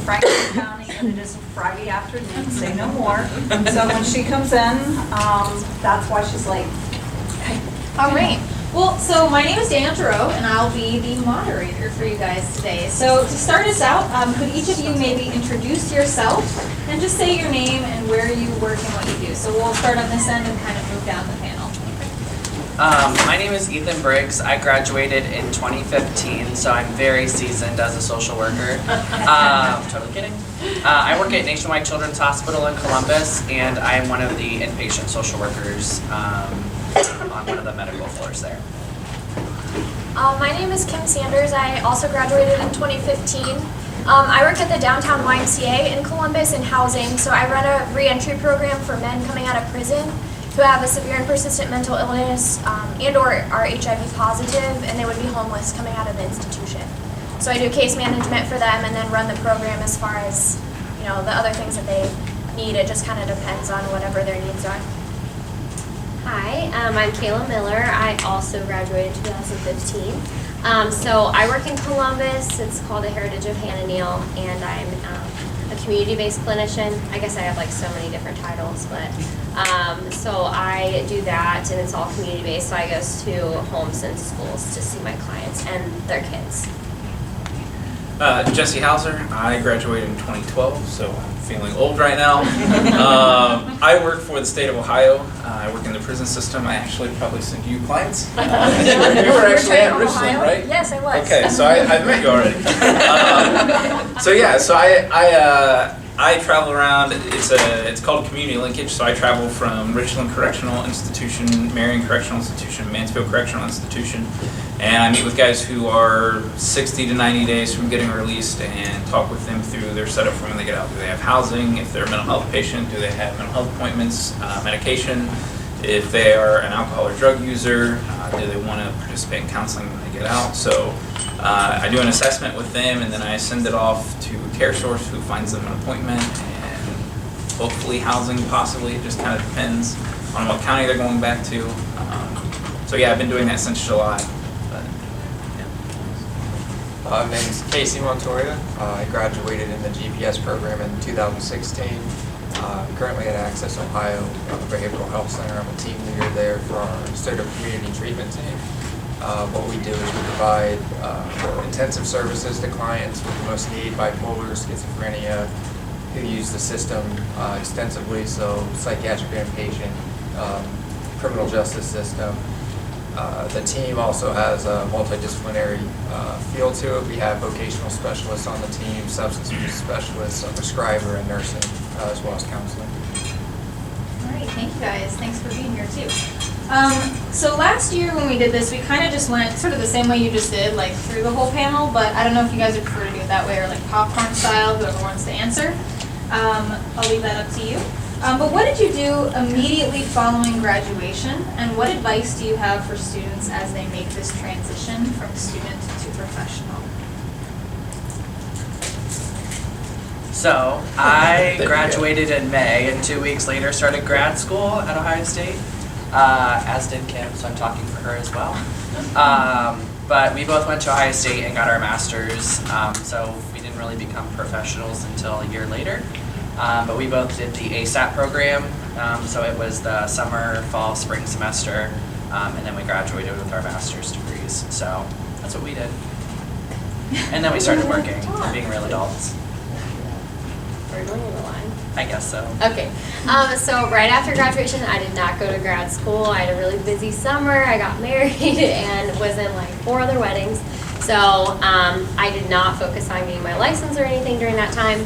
Franklin County, and it is a Friday afternoon, say no more. So when she comes in, that's why she's late. All right. Well, so my name is Daniel Giroux, and I'll be the moderator for you guys today. So to start us out, could each of you maybe introduce yourself and just say your name and where you work and what you do? So we'll start on this end and kind of move down the panel. My name is Ethan Briggs. I graduated in 2015, so I'm very seasoned as a social worker. Totally kidding. I work at Nationwide Children's Hospital in Columbus, and I am one of the inpatient social workers on one of the medical floors there. My name is Kim Sanders. I also graduated in 2015. I work at the Downtown YMCA in Columbus in housing, so I run a re-entry program for men coming out of prison who have a severe and persistent mental illness and or are HIV positive, and they would be homeless coming out of the institution. So I do case management for them and then run the program as far as, the other things that they need. It just kind of depends on whatever their needs are. Hi, I'm Kayla Miller. I also graduated in 2015. So I work in Columbus. It's called the Heritage of Hannah Neal, and I'm a community-based clinician. I guess I have like so many different titles, but so I do that, and it's all community-based. So I go to homes and schools to see my clients and their kids. Jesse Hauser. I graduated in 2012, so I'm feeling old right now. I work for the state of Ohio. I work in the prison system. I actually probably sent you clients. You were actually at Richland, right? Yes, I was. Okay, so I've met you already. So I travel around. It's called community linkage. So I travel from Richland Correctional Institution, Marion Correctional Institution, Mansfield Correctional Institution, and I meet with guys who are 60 to 90 days from getting released and talk with them through their setup for when they get out. Do they have housing? If they're a mental health patient, do they have mental health appointments, medication? If they are an alcohol or drug user, do they want to participate in counseling when they get out? So I do an assessment with them, and then I send it off to CareSource, who finds them an appointment, and hopefully housing, possibly. It just kind of depends on what county they're going back to. So yeah, I've been doing that since July. But, yeah. My name is Casey Montoya. I graduated in the GPS program in 2016. I'm currently at Access Ohio Behavioral Health Center. I'm a team leader there for our Stoddard Community Treatment Team. What we do is we provide intensive services to clients with the most need, bipolar, schizophrenia, who use the system extensively, so psychiatric inpatient, criminal justice system. The team also has a multidisciplinary feel to it. We have vocational specialists on the team, substance abuse specialists, a prescriber, and nursing, as well as counseling. All right, thank you guys. Thanks for being here too. So last year when we did this, we kind of just went sort of the same way you just did, like through the whole panel, but I don't know if you guys would prefer to do it that way or like popcorn style, whoever wants to answer. I'll leave that up to you. But what did you do immediately following graduation, and what advice do you have for students as they make this transition from student to professional? So I graduated in May, and 2 weeks later started grad school at Ohio State, as did Kim, so I'm talking for her as well. But we both went to Ohio State and got our masters, so we didn't really become professionals until a year later. But we both did the ASAP program, so it was the summer, fall, spring semester, and then we graduated with our master's degrees. So that's what we did. And then we started working and being real adults. We're going on the line. I guess so. Okay. So right after graduation, I did not go to grad school. I had a really busy summer. I got married and was in like 4 other weddings. So I did not focus on getting my license or anything during that time.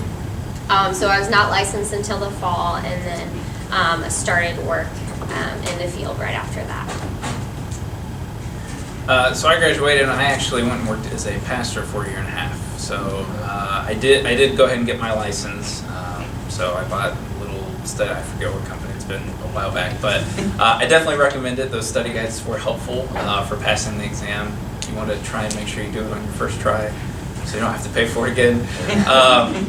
So I was not licensed until the fall, and then started work in the field right after that. So I graduated, and I actually went and worked as a pastor for a year and a half. So I did go ahead and get my license. So I bought a little study. I forget what company. It's been a while back, but I definitely recommend it. Those study guides were helpful for passing the exam. You want to try and make sure you do it on your first try, so you don't have to pay for it again,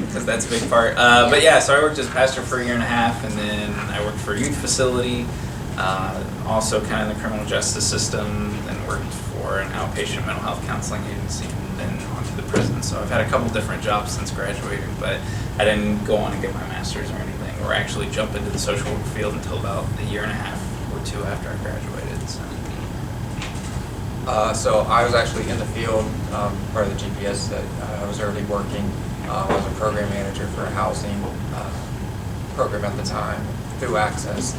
because that's a big part. But yeah, so I worked as pastor for a year and a half, and then I worked for a youth facility, also kind of in the criminal justice system, then worked for an outpatient mental health counseling agency, and then on to the prison. So I've had a couple different jobs since graduating, but I didn't go on and get my master's or anything, or actually jump into the social work field until about a year and a half or two after I graduated. So I was actually in the field, part of the GPS that I was already working. I was a program manager for a housing program at the time through Access.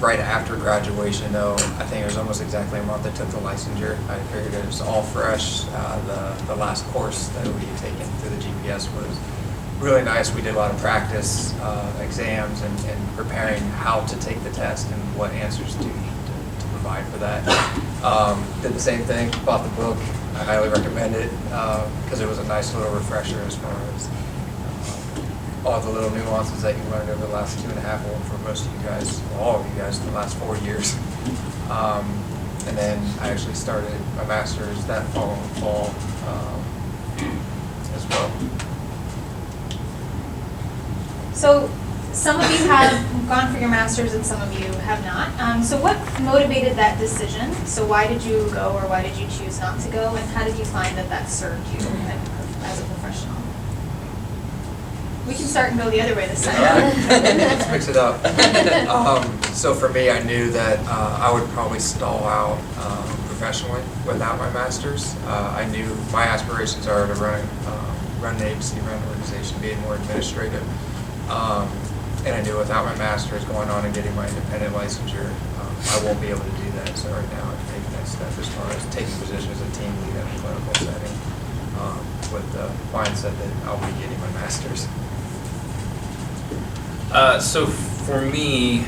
Right after graduation, though, I think it was almost exactly a month I took the licensure. I figured it was all fresh. The last course that we had taken through the GPS was really nice. We did a lot of practice exams and preparing how to take the test and what answers to provide for that. Did the same thing, bought the book. I highly recommend it because it was a nice little refresher as far as all the little nuances that you learned over the last 2.5, or for most of you guys, well, all of you guys, in the last 4 years. And then I actually started my master's that following fall as well. So some of you have gone for your master's and some of you have not. So what motivated that decision? So why did you go, or why did you choose not to go? And how did you find that that served you as a professional? We can start and go the other way this time. Let's mix it up. So for me, I knew that I would probably stall out professionally without my master's. I knew my aspirations are to run an agency, run an organization, being more administrative. And I knew without my master's, going on and getting my independent licensure, I won't be able to do that. So right now, I've taken that step as far as taking position as a team lead in a clinical setting with the mindset that I'll be getting my master's. So for me,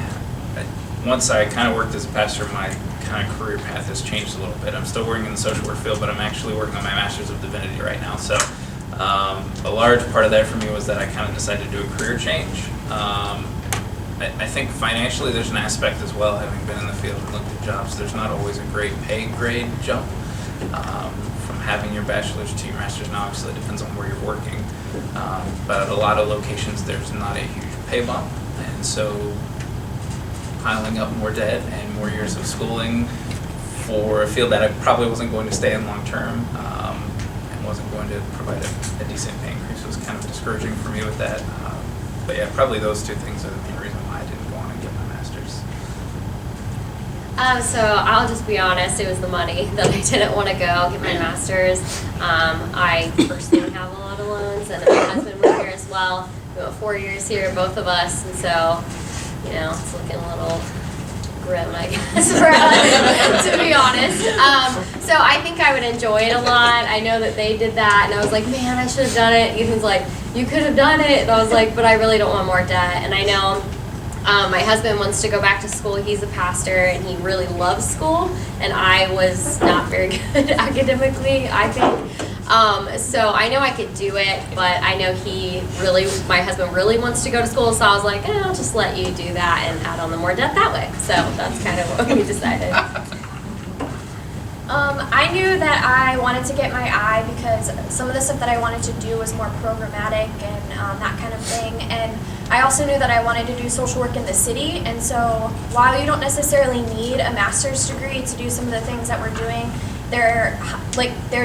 once I kind of worked as a pastor, my kind of career path has changed a little bit. I'm still working in the social work field, but I'm actually working on my Master's of Divinity right now. So a large part of that for me was that I kind of decided to do a career change. I think financially there's an aspect as well, having been in the field and looked at jobs. There's not always a great pay grade jump from having your bachelor's to your master's. Now obviously it depends on where you're working, but at a lot of locations there's not a huge pay bump, and so piling up more debt and more years of schooling for a field that I probably wasn't going to stay in long term and wasn't going to provide a decent pay increase was kind of discouraging for me with that. But yeah, probably those two things are the main reason why I didn't go on and get my master's. So I'll just be honest, it was the money that I didn't want to go get my master's. I personally have a lot of loans, and my husband was here as well. We went 4 years here, both of us, and so, you know, it's looking a little grim, I guess, for us, to be honest. So I think I would enjoy it a lot. I know that they did that, and I was like, man, I should have done it. Ethan's like, you could have done it. And I was like, but I really don't want more debt. And I know my husband wants to go back to school. He's a pastor, and he really loves school, and I was not very good academically, I think. So I know I could do it, but I know my husband really wants to go to school, so I was like, I'll just let you do that and add on the more debt that way. So that's kind of what we decided. I knew that I wanted to get my eye because some of the stuff that I wanted to do was more programmatic and that kind of thing. And I also knew that I wanted to do social work in the city. And so while you don't necessarily need a master's degree to do some of the things that we're doing, there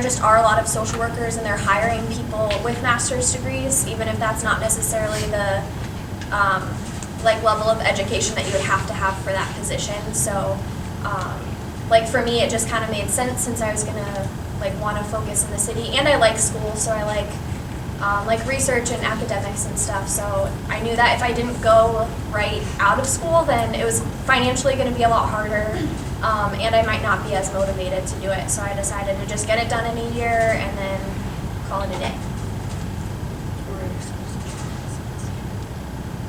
just are a lot of social workers, and they're hiring people with master's degrees, even if that's not necessarily the level of education that you would have to have for that position. So for me, it just kind of made sense, since I was gonna want to focus in the city, and I like school, so I like research and academics and stuff. So I knew that if I didn't go right out of school, then it was financially going to be a lot harder, and I might not be as motivated to do it. So I decided to just get it done in a year and then call it a day.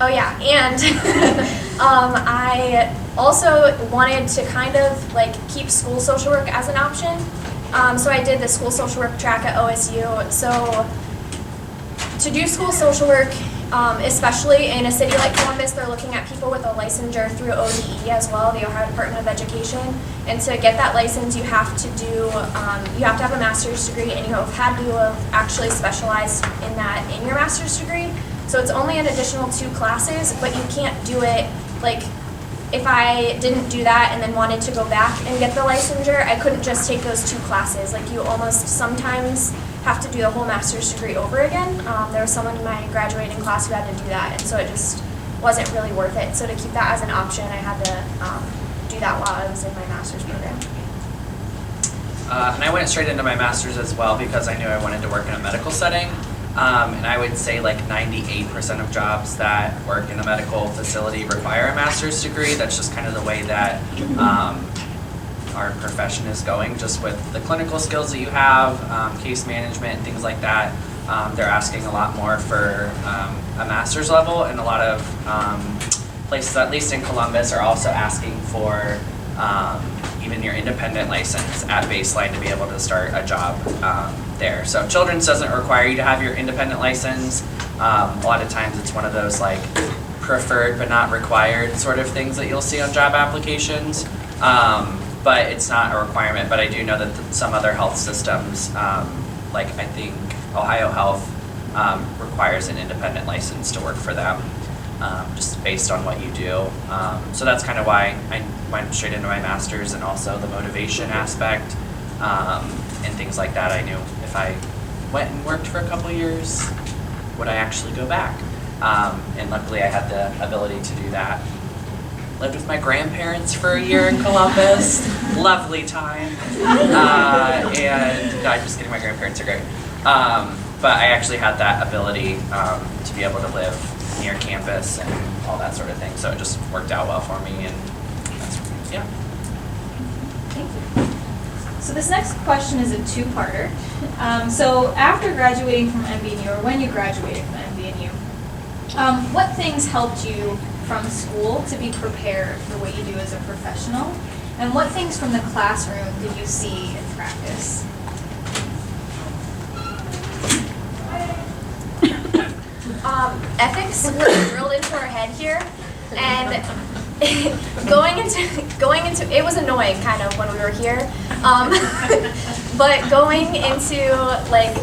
Oh yeah, and I also wanted to kind of keep school social work as an option. So I did the school social work track at OSU. So to do school social work, especially in a city like Columbus, they're looking at people with a licensure through ODE as well, the Ohio Department of Education. And to get that license, you have to have a master's degree, and you have had to have actually specialized in that in your master's degree. So it's only an additional 2 classes, but you can't do it if I didn't do that and then wanted to go back and get the licensure, I couldn't just take those 2 classes. Like, you almost sometimes have to do the whole master's degree over again. There was someone in my graduating class who had to do that, and so it just wasn't really worth it. So to keep that as an option, I had to do that while I was in my master's program. And I went straight into my master's as well because I knew I wanted to work in a medical setting. And I would say like 98% of jobs that work in a medical facility require a master's degree. That's just kind of the way that our profession is going, just with the clinical skills that you have, case management, and things like that. They're asking a lot more for a master's level, and a lot of places, at least in Columbus, are also asking for even your independent license at baseline to be able to start a job there. So Children's doesn't require you to have your independent license. A lot of times it's one of those like preferred but not required sort of things that you'll see on job applications. But it's not a requirement, but I do know that some other health systems, like I think Ohio Health requires an independent license to work for them, just based on what you do. So that's kind of why I went straight into my master's, and also the motivation aspect and things like that. I knew if I went and worked for a couple years, would I actually go back? And luckily I had the ability to do that. Lived with my grandparents for a year in Columbus. Lovely time. And no, I'm just kidding, my grandparents are great. But I actually had that ability to be able to live near campus and all that sort of thing. So it just worked out well for me, and that's, yeah. Thank you. So this next question is a 2-parter. So after graduating from MBNU, or when you graduated from MBNU, what things helped you from school to be prepared for what you do as a professional? And what things from the classroom did you see in practice? Ethics was drilled into our head here, and going into it was annoying kind of when we were here, but going into like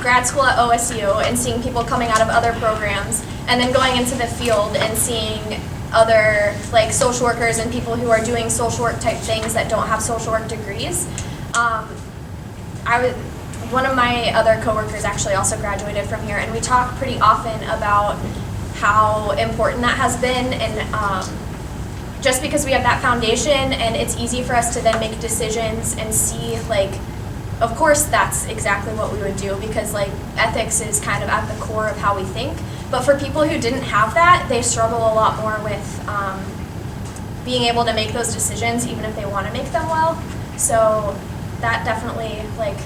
grad school at OSU and seeing people coming out of other programs, and then going into the field and seeing other like social workers and people who are doing social work type things that don't have social work degrees. One of my other coworkers actually also graduated from here, and we talk pretty often about how important that has been, and just because we have that foundation, and it's easy for us to then make decisions and see, like, of course that's exactly what we would do, because like ethics is kind of at the core of how we think. But for people who didn't have that, they struggle a lot more with being able to make those decisions, even if they want to make them well. So that definitely, like,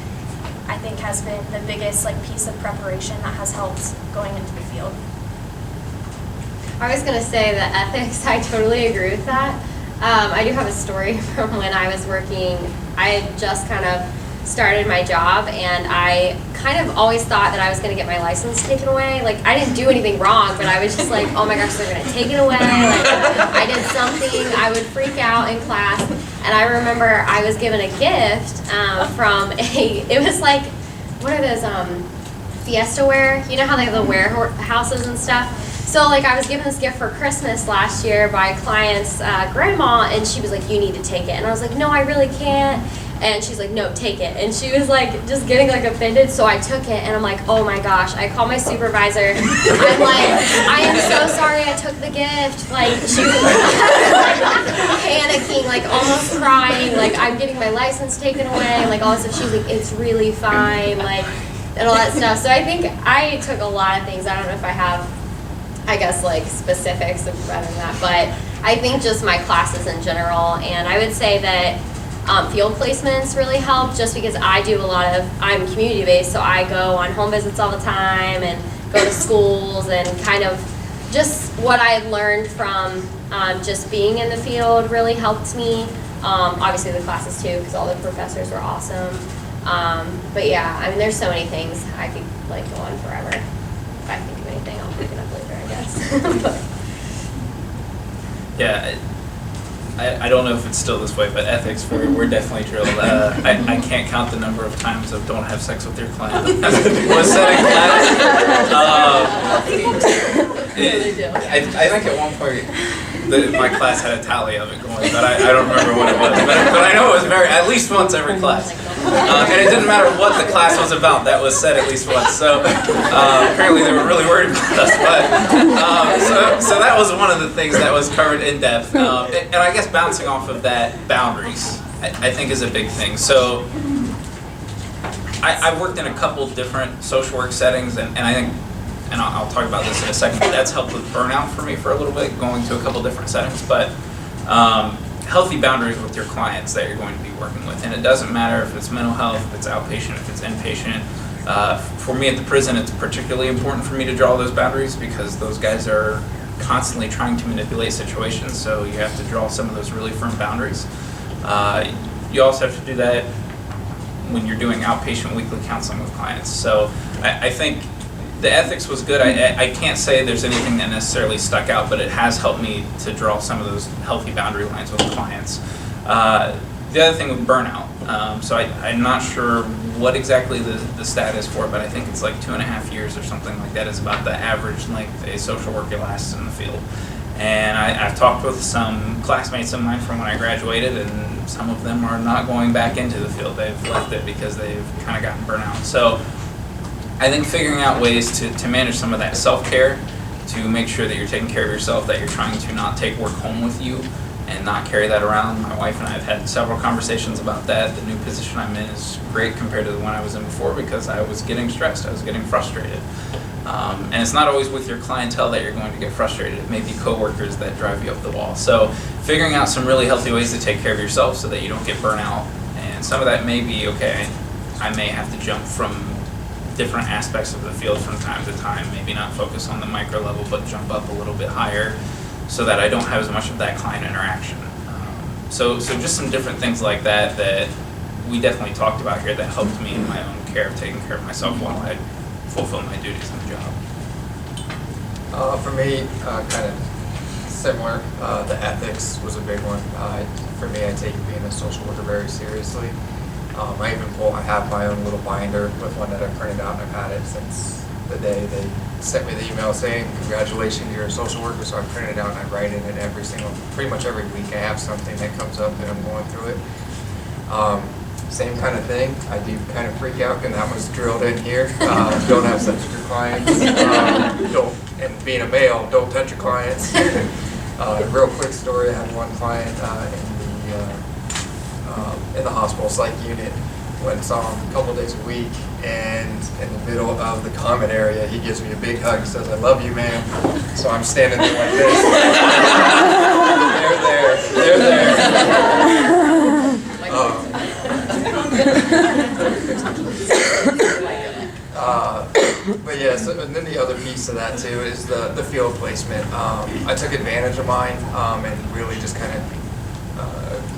I think has been the biggest like piece of preparation that has helped going into the field. I was going to say that ethics, I totally agree with that. I do have a story from when I was working. I had just kind of started my job, and I kind of always thought that I was going to get my license taken away. Like, I didn't do anything wrong, but I was just like, oh my gosh, they're going to take it away. Like, I did something, I would freak out in class. And I remember I was given a gift from it was like, what are those, Fiesta Wear? You know how they have the warehouses and stuff? So like I was given this gift for Christmas last year by a client's grandma, and she was like, you need to take it. And I was like, no, I really can't. And she's like, no, take it. And she was like, just getting like offended. So I took it, and I'm like, oh my gosh. I called my supervisor. I'm like, I am so sorry I took the gift. Like, she was like panicking, like almost crying. Like, I'm getting my license taken away. Like, all of a sudden she's like, it's really fine. Like, and all that stuff. So I think I took a lot of things. I don't know if I have, I guess, like specifics of better than that. But I think just my classes in general. And I would say that field placements really help, just because I do I'm community based, so I go on home visits all the time and go to schools, and kind of just what I learned from just being in the field really helped me. Obviously the classes too, because all the professors were awesome. But yeah, I mean, there's so many things. I could like go on forever. If I think of anything, I'll pick it up later, I guess. Yeah, I don't know if it's still this way, but ethics, we're definitely drilled. I can't count the number of times of don't have sex with your client. Was said in class. they do. I think at one point my class had a tally of it going, but I don't remember what it was. But I know it was at least once every class. And it didn't matter what the class was about, that was said at least once. So apparently they were really worried about us. But so that was one of the things that was covered in depth. And I guess bouncing off of that, boundaries, I think is a big thing. So I've worked in a couple different social work settings, and I think, and I'll talk about this in a second, but that's helped with burnout for me for a little bit, going to a couple different settings. But healthy boundaries with your clients that you're going to be working with. And it doesn't matter if it's mental health, if it's outpatient, if it's inpatient. For me at the prison, it's particularly important for me to draw those boundaries because those guys are constantly trying to manipulate situations, so you have to draw some of those really firm boundaries. You also have to do that when you're doing outpatient weekly counseling with clients. So I think the ethics was good. I can't say there's anything that necessarily stuck out, but it has helped me to draw some of those healthy boundary lines with clients. The other thing with burnout, so I'm not sure what exactly the stat is for it, but I think it's like 2.5 years or something like that is about the average length a social worker lasts in the field. And I've talked with some classmates of mine from when I graduated, and some of them are not going back into the field. They've left it because they've kind of gotten burnt out. So I think figuring out ways to manage some of that self-care, to make sure that you're taking care of yourself, that you're trying to not take work home with you and not carry that around. My wife and I have had several conversations about that. The new position I'm in is great compared to the one I was in before because I was getting stressed, I was getting frustrated. And it's not always with your clientele that you're going to get frustrated. It may be coworkers that drive you up the wall. So figuring out some really healthy ways to take care of yourself so that you don't get burnt out. And some of that may be, okay, I may have to jump from different aspects of the field from time to time, maybe not focus on the micro level, but jump up a little bit higher so that I don't have as much of that client interaction. So just some different things like that that we definitely talked about here that helped me in my own care of taking care of myself while I fulfill my duties in the job. For me, kind of similar. The ethics was a big one. For me, I take being a social worker very seriously. I have my own little binder with one that I printed out, and I've had it since the day they sent me the email saying, congratulations, you're a social worker. So I print it out and I write in it pretty much every week. I have something that comes up and I'm going through it. Same kind of thing. I do kind of freak out, and that was drilled in here. Don't have sex with your clients. And being a male, don't touch your clients. Real quick story, I had one client in the hospital psych unit. Went and saw him a couple days a week, and in the middle of the common area, he gives me a big hug and says, "I love you, ma'am." So I'm standing there like this. They're there. But yeah, and then the other piece of that too is the field placement. I took advantage of mine and really just kind of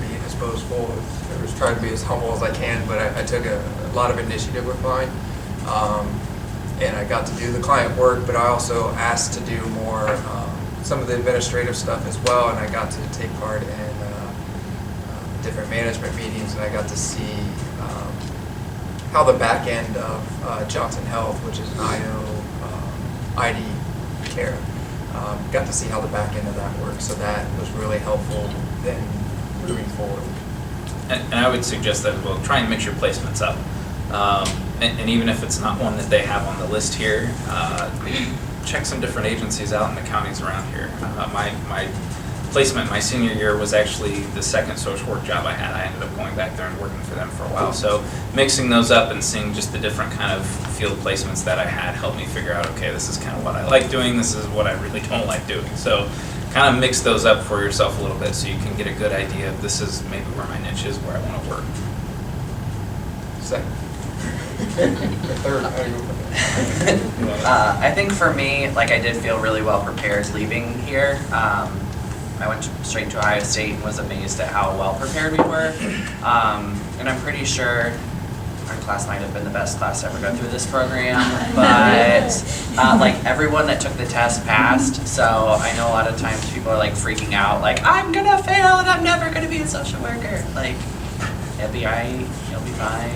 being disposable. I was trying to be as humble as I can, but I took a lot of initiative with mine. And I got to do the client work, but I also asked to do more, some of the administrative stuff as well, and I got to take part in different management meetings, and I got to see how the back end of Johnson Health, which is an ID care, got to see how the back end of that works, so that was really helpful then moving forward. And I would suggest that, well, try and mix your placements up. And even if it's not one that they have on the list here, check some different agencies out in the counties around here. My placement my senior year was actually the second social work job I had. I ended up going back there and working for them for a while. So mixing those up and seeing just the different kind of field placements that I had helped me figure out, okay, this is kind of what I like doing, this is what I really don't like doing. So kind of mix those up for yourself a little bit so you can get a good idea of this is maybe where my niche is, where I want to work. Second. Third, how do you I think for me, like I did feel really well prepared leaving here. I went straight to Ohio State and was amazed at how well prepared we were. And I'm pretty sure our class might have been the best class to ever go through this program, but like everyone that took the test passed. So I know a lot of times people are like freaking out, like I'm gonna fail and I'm never gonna be a social worker. Like, it'll be alright, you'll be fine.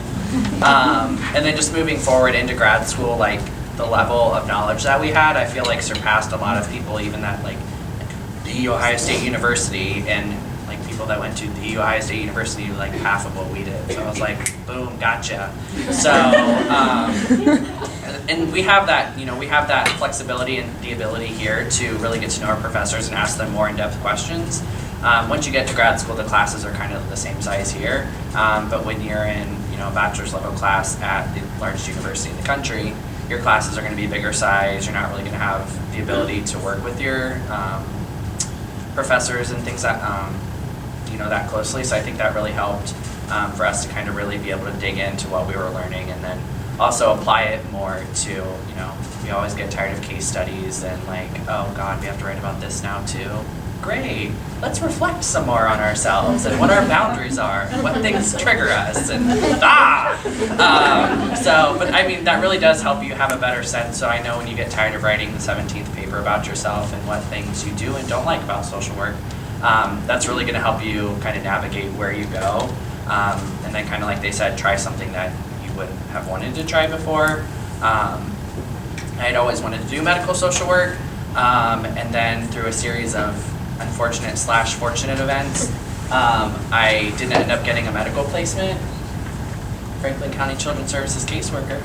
And then just moving forward into grad school, like the level of knowledge that we had, I feel like surpassed a lot of people, even at like the Ohio State University, and like people that went to the Ohio State University like half of what we did. So I was like, boom, gotcha. So, and we have that, we have that flexibility and the ability here to really get to know our professors and ask them more in-depth questions. Once you get to grad school, the classes are kind of the same size here, but when you're in, a bachelor's level class at the largest university in the country, your classes are going to be bigger size. You're not really going to have the ability to work with your professors and things that, that closely. So I think that really helped for us to kind of really be able to dig into what we were learning and then also apply it more to, we always get tired of case studies and like, oh God, we have to write about this now too. Great, let's reflect some more on ourselves and what our boundaries are and what things trigger us and but I mean, that really does help you have a better sense. So I know when you get tired of writing the 17th paper about yourself and what things you do and don't like about social work, that's really gonna help you kind of navigate where you go. And then kind of like they said, try something that you wouldn't have wanted to try before. I had always wanted to do medical social work, and then through a series of unfortunate/fortunate events, I didn't end up getting a medical placement. Franklin County Children's Services caseworker.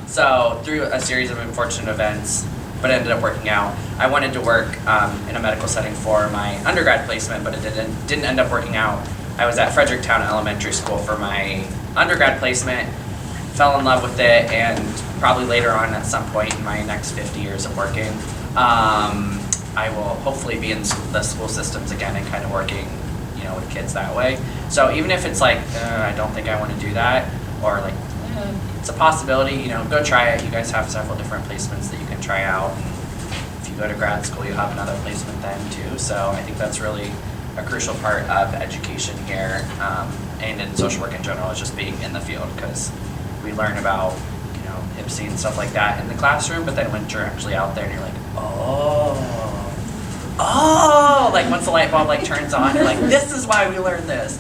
So through a series of unfortunate events, but it ended up working out. I wanted to work in a medical setting for my undergrad placement, but it didn't end up working out. I was at Fredericktown Elementary School for my undergrad placement, fell in love with it, and probably later on at some point in my next 50 years of working, I will hopefully be in the school systems again and kind of working, with kids that way. So even if it's like, I don't think I want to do that, or like, it's a possibility, go try it. You guys have several different placements that you can try out. And if you go to grad school, you'll have another placement then too. So I think that's really a crucial part of education here, and in social work in general, is just being in the field, because we learn about, IPSI and stuff like that in the classroom, but then when you're actually out there and you're like, like once the light bulb like turns on, you're like, this is why we learned this.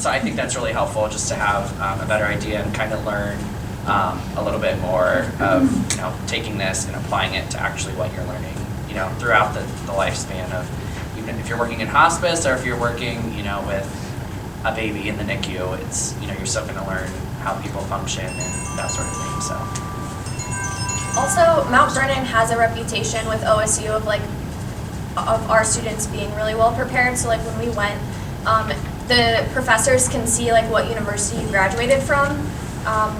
So I think that's really helpful just to have a better idea and kind of learn a little bit more of, taking this and applying it to actually what you're learning, throughout the lifespan of, even if you're working in hospice or if you're working, with a baby in the NICU, it's, you're still going to learn how people function and that sort of thing, so. Also, Mount Vernon has a reputation with OSU of our students being really well prepared. So when we went, the professors can see what university you graduated from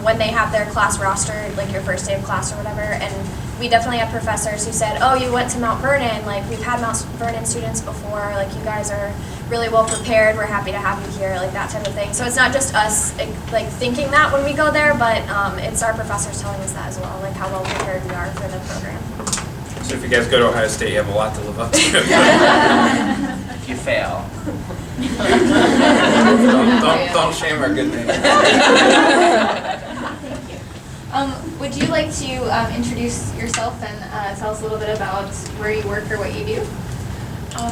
when they have their class roster, your first day of class or whatever. And we definitely had professors who said, oh, you went to Mount Vernon, we've had Mount Vernon students before, you guys are really well prepared, we're happy to have you here, that type of thing. So it's not just us thinking that when we go there, but it's our professors telling us that as well, how well prepared we are for the program. So if you guys go to Ohio State, you have a lot to live up to. If you fail. Don't shame our good name. Would you like to introduce yourself and tell us a little bit about where you work or what you do?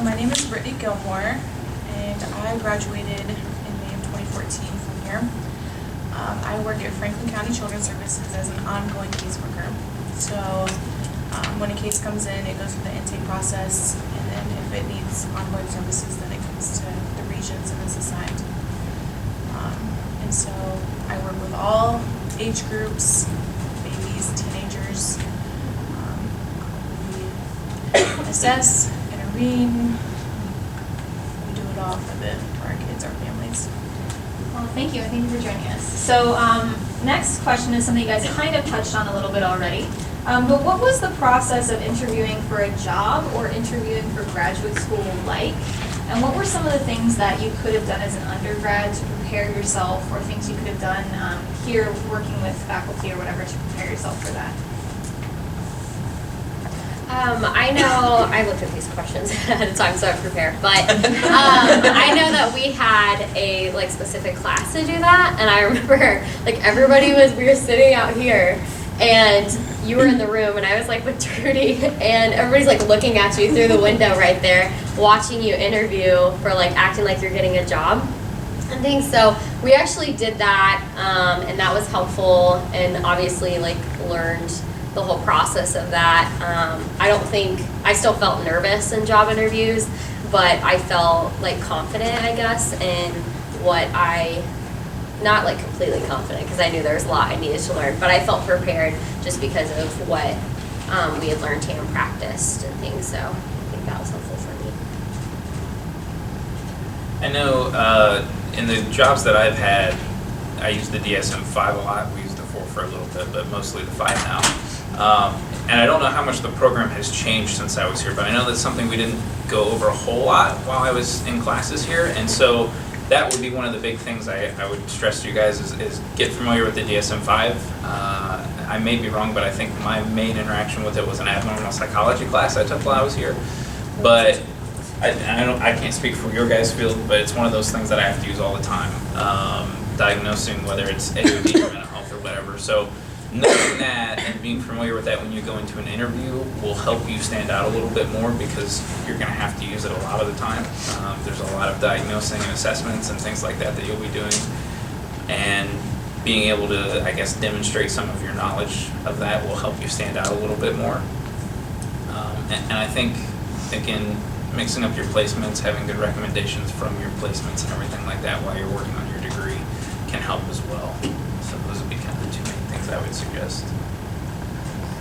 My name is Brittany Gilmore, and I graduated in May of 2014 from here. I work at Franklin County Children's Services as an ongoing caseworker. So when a case comes in, it goes through the intake process, and then if it needs ongoing services, then it comes to the regions and is assigned. And so I work with all age groups, babies, teenagers. We assess, intervene. We do it all for our kids, our families. Well, thank you, and thank you for joining us. So next question is something you guys kind of touched on a little bit already. But what was the process of interviewing for a job or interviewing for graduate school like? And what were some of the things that you could have done as an undergrad to prepare yourself, or things you could have done here working with faculty or whatever to prepare yourself for that? I know I looked at these questions ahead of time, so I prepared. But I know that we had a specific class to do that, and I remember we were sitting out here, and you were in the room, and I was with Trudy, and everybody's looking at you through the window right there, watching you interview for acting like you're getting a job. and things. So we actually did that, and that was helpful, and obviously like learned the whole process of that. I still felt nervous in job interviews, but I felt like confident, I guess, in not like completely confident because I knew there was a lot I needed to learn, but I felt prepared just because of what we had learned and practiced and things. So I think that was helpful for me. I know in the jobs that I've had, I use the DSM-5 a lot. We use the 4 for a little bit, but mostly the 5 now. And I don't know how much the program has changed since I was here, but I know that's something we didn't go over a whole lot while I was in classes here. And so that would be one of the big things I would stress to you guys is get familiar with the DSM-5. I may be wrong, but I think my main interaction with it was an abnormal psychology class I took while I was here. But I can't speak for your guys' field, but it's one of those things that I have to use all the time, diagnosing whether it's AOD or mental health or whatever. So knowing that and being familiar with that when you go into an interview will help you stand out a little bit more because you're going to have to use it a lot of the time. There's a lot of diagnosing and assessments and things like that you'll be doing. And being able to, I guess, demonstrate some of your knowledge of that will help you stand out a little bit more. And I think in mixing up your placements, having good recommendations from your placements and everything like that while you're working on your degree can help as well. So those would be kind of the 2 main things I would suggest.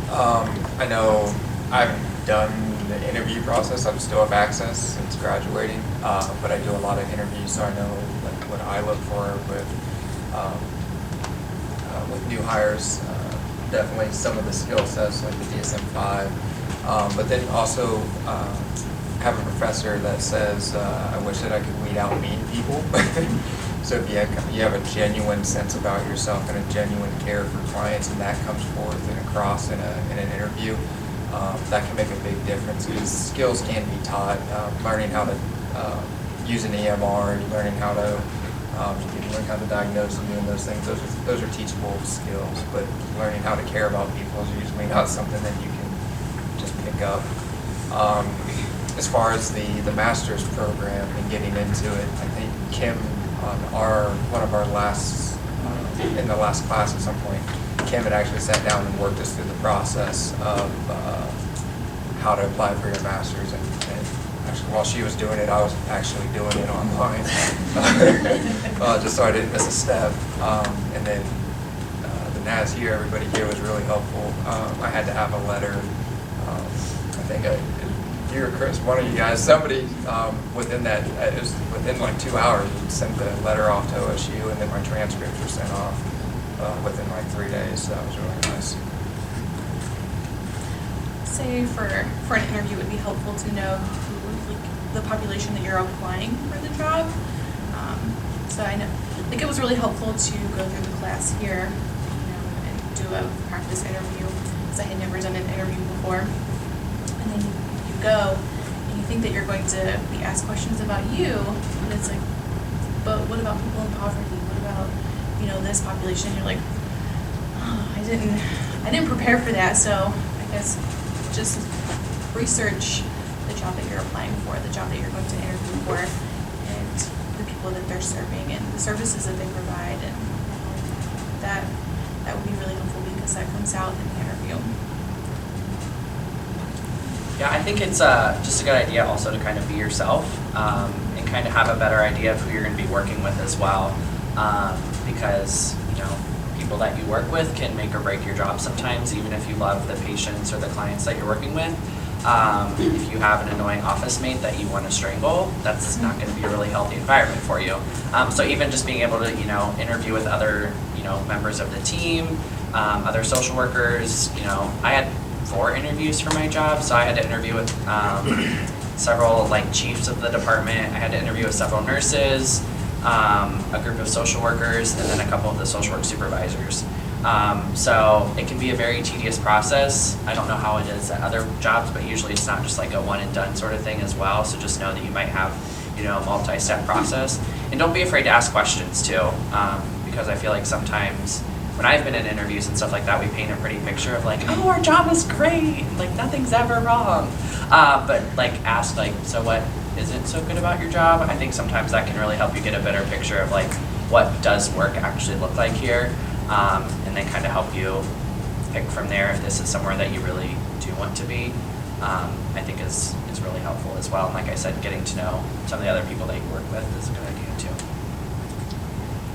I know I haven't done the interview process. I'm still have access since graduating, but I do a lot of interviews, so I know like what I look for with new hires. Definitely some of the skill sets like the DSM-5, but then also have a professor that says, I wish that I could weed out mean people. So if you have a genuine sense about yourself and a genuine care for clients, and that comes forth and across in an interview, that can make a big difference. Because skills can be taught. Learning how to use an EMR, learning how to diagnose and doing those things. Those are teachable skills. But learning how to care about people is usually not something that you can just pick up. As far as the master's program and getting into it, I think Kim on one of our last in the last class at some point, Kim had actually sat down and worked us through the process of how to apply for your master's, and actually while she was doing it, I was actually doing it online, just so I didn't miss a step. And then the NAS here, everybody here was really helpful. I had to have a letter. I think you or Chris, one of you guys, somebody within that, it was within like 2 hours, sent the letter off to OSU, and then my transcripts were sent off within like 3 days. So that was really nice. Say for an interview, it would be helpful to know the population that you're applying for the job. So I know, it was really helpful to go through the class here, and do a practice interview, because I had never done an interview before. And then you go and you think that you're going to be asked questions about you, and it's like, but what about people in poverty? What about this population? You're like, oh, I didn't prepare for that. So I guess just research the job that you're applying for, the job that you're going to interview for, and the people that they're serving and the services that they provide, and that would be really helpful because that comes out in the interview. Yeah, I think it's just a good idea also to kind of be yourself and kind of have a better idea of who you're going to be working with as well, because people that you work with can make or break your job sometimes, even if you love the patients or the clients that you're working with. If you have an annoying office mate that you want to strangle, that's not going to be a really healthy environment for you. So even just being able to interview with other members of the team, other social workers. I had 4 interviews for my job, so I had to interview with several chiefs of the department. I had to interview with several nurses, a group of social workers, and then a couple of the social work supervisors. So it can be a very tedious process. I don't know how it is at other jobs, but usually it's not just like a one and done sort of thing as well. So just know that you might have a multi-step process, and don't be afraid to ask questions too, because I feel like sometimes when I've been in interviews and stuff like that, we paint a pretty picture of oh, our job is great, nothing's ever wrong. But ask so what isn't so good about your job. I think sometimes that can really help you get a better picture of like what does work actually look like here, and then kind of help you pick from there if this is somewhere that you really do want to be. I think is really helpful as well. And like I said, getting to know some of the other people that you work with is a good idea too.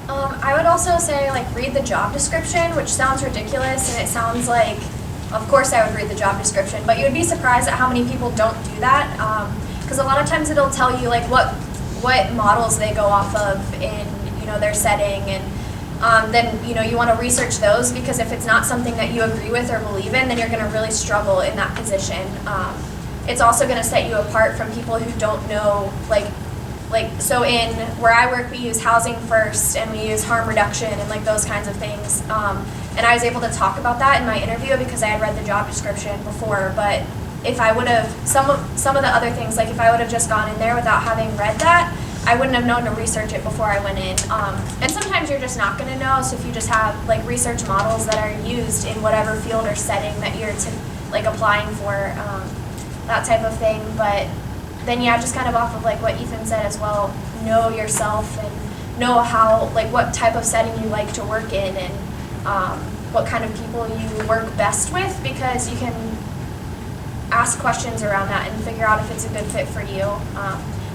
I would also say, like, read the job description, which sounds ridiculous, and it sounds like, of course I would read the job description, but you would be surprised at how many people don't do that, because a lot of times it'll tell you, like, what models they go off of in, you know, their setting, and then, you know, you want to research those, because if it's not something that you agree with or believe in, then you're going to really struggle in that position. It's also going to set you apart from people who don't know, like, so in where I work, we use Housing First and we use harm reduction and like those kinds of things. And I was able to talk about that in my interview because I had read the job description before. But if I would have, some of the other things, like if I would have just gone in there without having read that, I wouldn't have known to research it before I went in. And sometimes you're just not going to know. So if you just have like research models that are used in whatever field or setting that you're like applying for, that type of thing. But then yeah, just kind of off of like what Ethan said as well, know yourself and know how, like what type of setting you like to work in, and what kind of people you work best with, because you can ask questions around that and figure out if it's a good fit for you.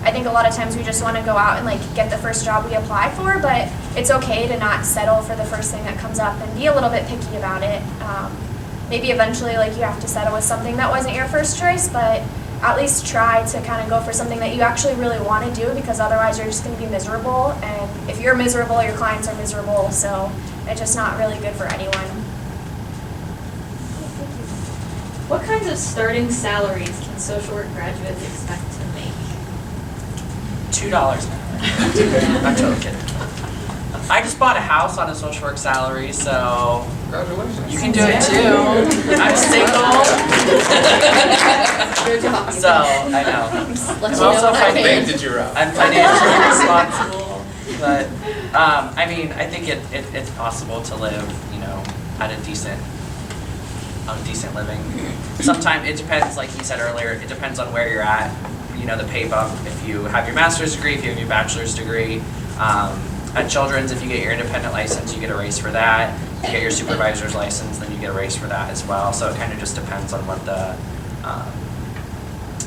I think a lot of times we just want to go out and like get the first job we apply for, but it's okay to not settle for the first thing that comes up and be a little bit picky about it. Maybe eventually like you have to settle with something that wasn't your first choice, but at least try to kind of go for something that you actually really want to do, because otherwise you're just going to be miserable, and if you're miserable, your clients are miserable, so it's just not really good for anyone. What kinds of starting salaries can social work graduates expect to make? $2 an hour. I'm totally kidding. I just bought a house on a social work salary, so Congratulations. you can do it too. I'm single. So, I know. Let I'm you know also when I can. Did you route? I'm financially responsible, but I mean, I think it's possible to live, you know, at a decent living. Sometimes it depends, like you said earlier, it depends on where you're at. You know, the pay bump. If you have your master's degree, if you have your bachelor's degree. At Children's, if you get your independent license, you get a raise for that. If you get your supervisor's license, then you get a raise for that as well. So it kind of just depends on what the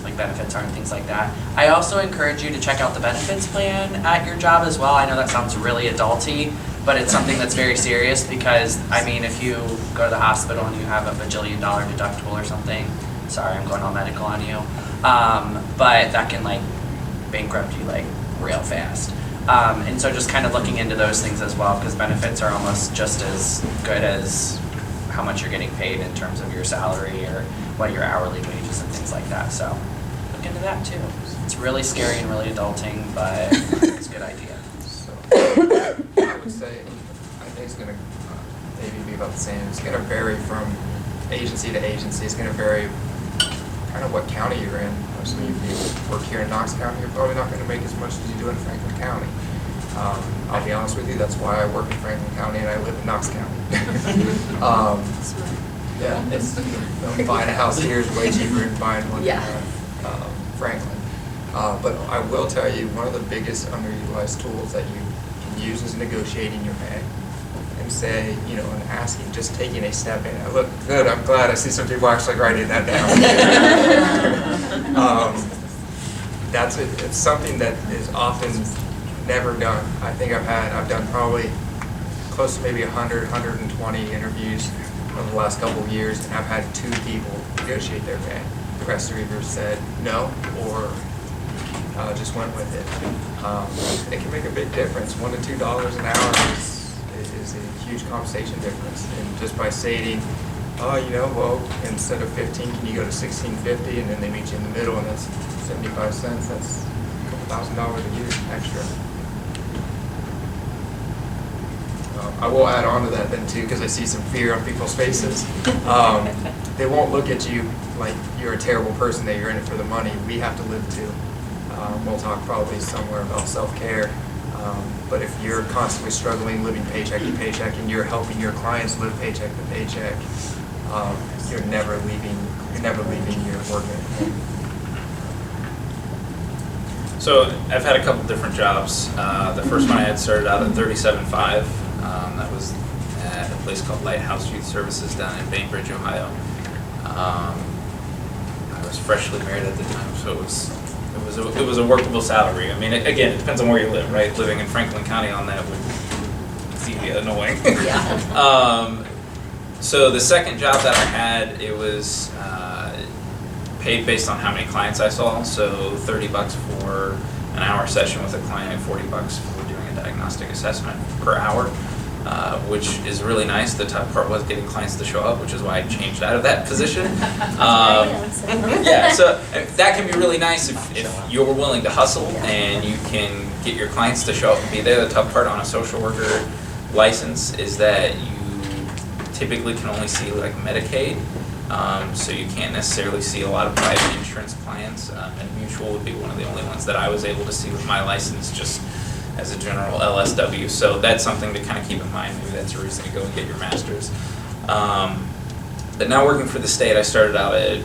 like benefits are and things like that. I also encourage you to check out the benefits plan at your job as well. I know that sounds really adulty, but it's something that's very serious, because I mean, if you go to the hospital and you have a $1 bajillion deductible or something, sorry, I'm going all medical on you, but that can like bankrupt you like real fast. And so just kind of looking into those things as well, because benefits are almost just as good as how much you're getting paid in terms of your salary or what your hourly wages and things like that. So look into that too. It's really scary and really adulting, but it's a good idea. So, I would say, I think it's going to maybe be about the same. It's going to vary from agency to agency. It's going to vary kind of what county you're in. So if you work here in Knox County, you're probably not going to make as much as you do in Franklin County. I'll be honest with you, that's why I work in Franklin County and I live in Knox County. Yeah, it's, you know, buying a house here is way cheaper than buying one in Franklin. But I will tell you, one of the biggest underutilized tools that you can use is negotiating your pay. And say, you know, and asking, just taking a step in. I look good, I'm glad I see some people actually writing that down. That's it. It's something that is often never done. I think I've done probably close to maybe 100, 120 interviews over the last couple of years, and I've had 2 people negotiate their pay. The rest are either said no or just went with it. It can make a big difference. $1 to $2 an hour is a huge compensation difference. And just by stating, oh, you know, well, instead of 15, can you go to $16.50, and then they meet you in the middle, and that's 75 cents. That's a couple $1,000 a year extra. I will add on to that then too, because I see some fear on people's faces. They won't look at you like you're a terrible person, that you're in it for the money. We have to live too. We'll talk probably somewhere about self-care. But if you're constantly struggling, living paycheck to paycheck, and you're helping your clients live paycheck to paycheck, you're never leaving your work. So I've had a couple different jobs. The first one I had started out at 37.5. That was at a place called Lighthouse Youth Services down in Bainbridge, Ohio. I was freshly married at the time, so it was a workable salary. I mean, again, it depends on where you live, right? Living in Franklin County on that would be annoying. Yeah. So the second job that I had, it was paid based on how many clients I saw. So $30 for an hour session with a client, $40 for doing a diagnostic assessment per hour, which is really nice. The tough part was getting clients to show up, which is why I changed out of that position. Yeah, so that can be really nice if you're willing to hustle and you can get your clients to show up and be there. The tough part on a social worker license is that you typically can only see like Medicaid, so you can't necessarily see a lot of private insurance clients, and Mutual would be one of the only ones that I was able to see with my license just as a general LSW, so that's something to kind of keep in mind. Maybe that's a reason to go and get your master's. But now working for the state, I started out at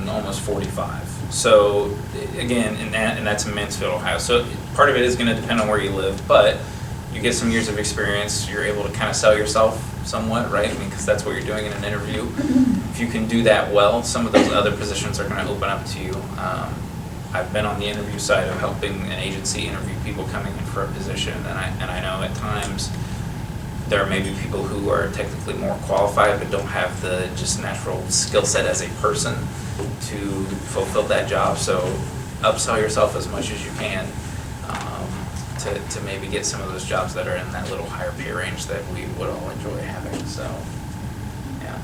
almost 45. So again, and that's in Mansfield, Ohio. So part of it is going to depend on where you live, but you get some years of experience, you're able to kind of sell yourself somewhat, right? I mean, because that's what you're doing in an interview. If you can do that well, some of those other positions are going to open up to you. I've been on the interview side of helping an agency interview people coming in for a position, and I know at times there may be people who are technically more qualified but don't have the just natural skill set as a person to fulfill that job. So upsell yourself as much as you can to maybe get some of those jobs that are in that little higher pay range that we would all enjoy having. So yeah.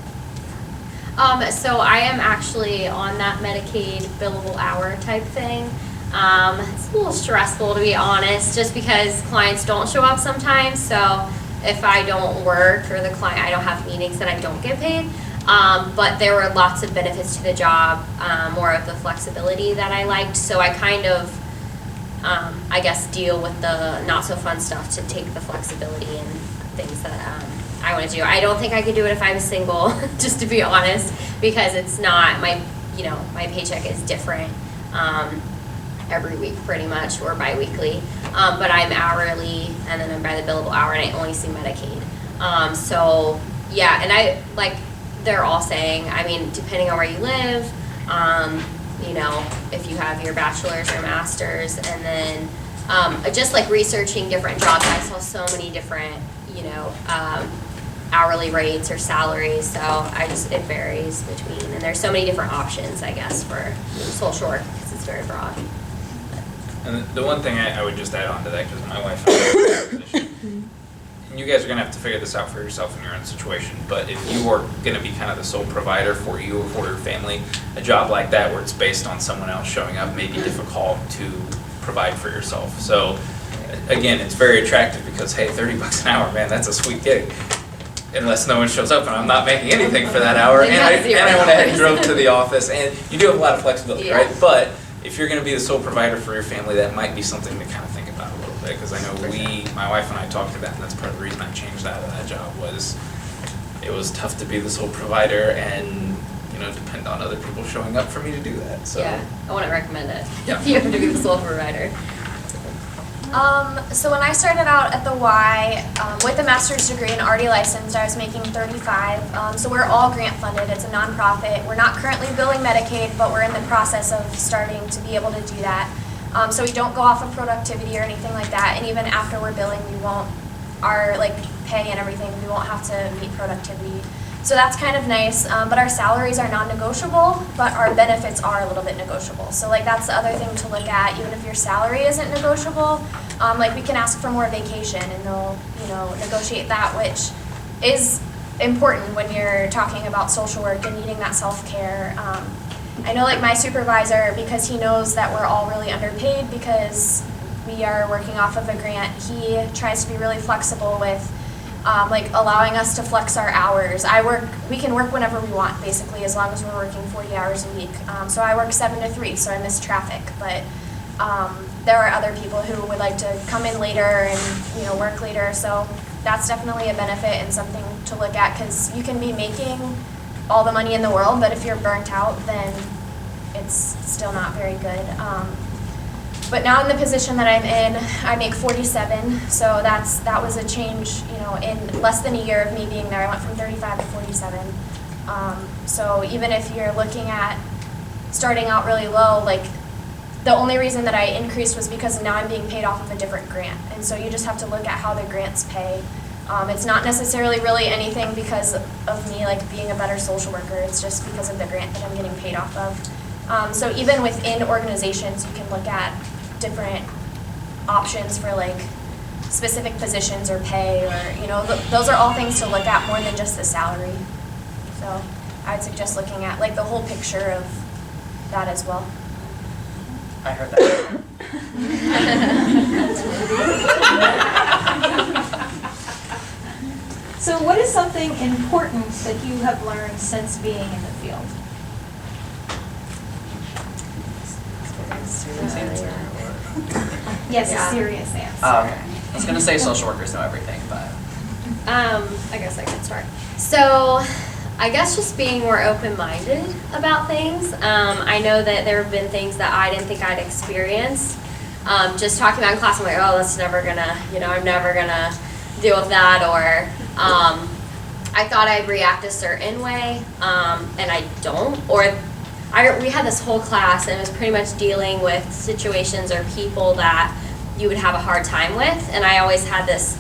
So I am actually on that Medicaid billable hour type thing. It's a little stressful, to be honest, just because clients don't show up sometimes. So if I don't work or I don't have meetings, then I don't get paid. But there were lots of benefits to the job, more of the flexibility that I liked. So I kind of, I guess, deal with the not so fun stuff to take the flexibility and things that I want to do. I don't think I could do it if I was single, just to be honest, because it's not my paycheck is different every week pretty much, or bi-weekly. But I'm hourly, and then I'm by the billable hour, and I only see Medicaid. So yeah, and they're all saying, I mean, depending on where you live, if you have your bachelor's or master's, and then just like researching different jobs, I saw so many different, hourly rates or salaries, so it varies between, and there's so many different options, I guess, for social work, because it's very broad. And the one thing I would just add on to that, because my wife and I are in that position, and you guys are going to have to figure this out for yourself in your own situation, but if you are going to be kind of the sole provider for you or for your family, a job like that where it's based on someone else showing up may be difficult to provide for yourself. So again, it's very attractive because, hey, $30 an hour, man, that's a sweet gig. Unless no one shows up and I'm not making anything for that hour, and I went ahead and drove to the office, and you do have a lot of flexibility, right? But if you're going to be the sole provider for your family, that might be something to kind of think about a little bit, because I know my wife and I talked to that, and that's part of the reason I changed out of that job was it was tough to be the sole provider and depend on other people showing up for me to do that. So yeah, I wouldn't recommend it. Yeah. If you have to be the sole provider. So when I started out at the Y, with a master's degree and already licensed, I was making $35. So we're all grant funded. It's a nonprofit. We're not currently billing Medicaid, but we're in the process of starting to be able to do that. So we don't go off of productivity or anything like that. And even after we're billing, we won't, our pay and everything, we won't have to meet productivity. So that's kind of nice, but our salaries are non-negotiable, but our benefits are a little bit negotiable. So that's the other thing to look at. Even if your salary isn't negotiable, we can ask for more vacation, and they'll negotiate that, which is important when you're talking about social work and needing that self-care. I know my supervisor, because he knows that we're all really underpaid because we are working off of a grant, he tries to be really flexible with allowing us to flex our hours. We can work whenever we want, basically, as long as we're working 40 hours a week. So I work 7 to 3, so I miss traffic. But there are other people who would like to come in later and work later. So that's definitely a benefit and something to look at, because you can be making all the money in the world, but if you're burnt out, then it's still not very good. But now in the position that I'm in, I make 47, so that was a change, you know, in less than a year of me being there. I went from 35 to 47. So even if you're looking at starting out really low, like, the only reason that I increased was because now I'm being paid off of a different grant. And so you just have to look at how the grants pay. It's not necessarily really anything because of me, like, being a better social worker. It's just because of the grant that I'm getting paid off of. So even within organizations, you can look at different options for, like, specific positions or pay, or, you know, those are all things to look at more than just the salary. So I'd suggest looking at, like, the whole picture of that as well. I heard that. So what is something important that you have learned since being in the field? Serious answer, or? Yes, Yeah. a serious answer. Okay. I was gonna say social workers know everything, but. I guess I could start. So, I guess just being more open-minded about things. I know that there have been things that I didn't think I'd experience. Just talking about in class, I'm like, oh, that's never gonna, you know, I'm never gonna deal with that, or I thought I'd react a certain way, and I don't. Or we had this whole class, and it was pretty much dealing with situations or people that you would have a hard time with, and I always had this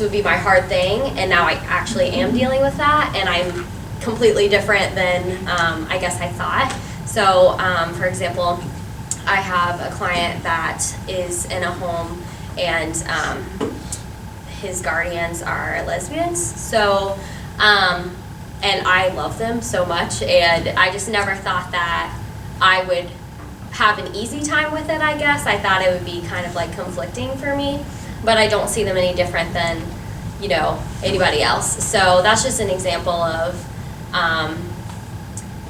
would be my hard thing, and now I actually am dealing with that, and I'm completely different than I guess I thought. So, for example, I have a client that is in a home, and his guardians are lesbians. So, and I love them so much, and I just never thought that I would have an easy time with it, I guess. I thought it would be kind of like conflicting for me, but I don't see them any different than, you know, anybody else. So that's just an example of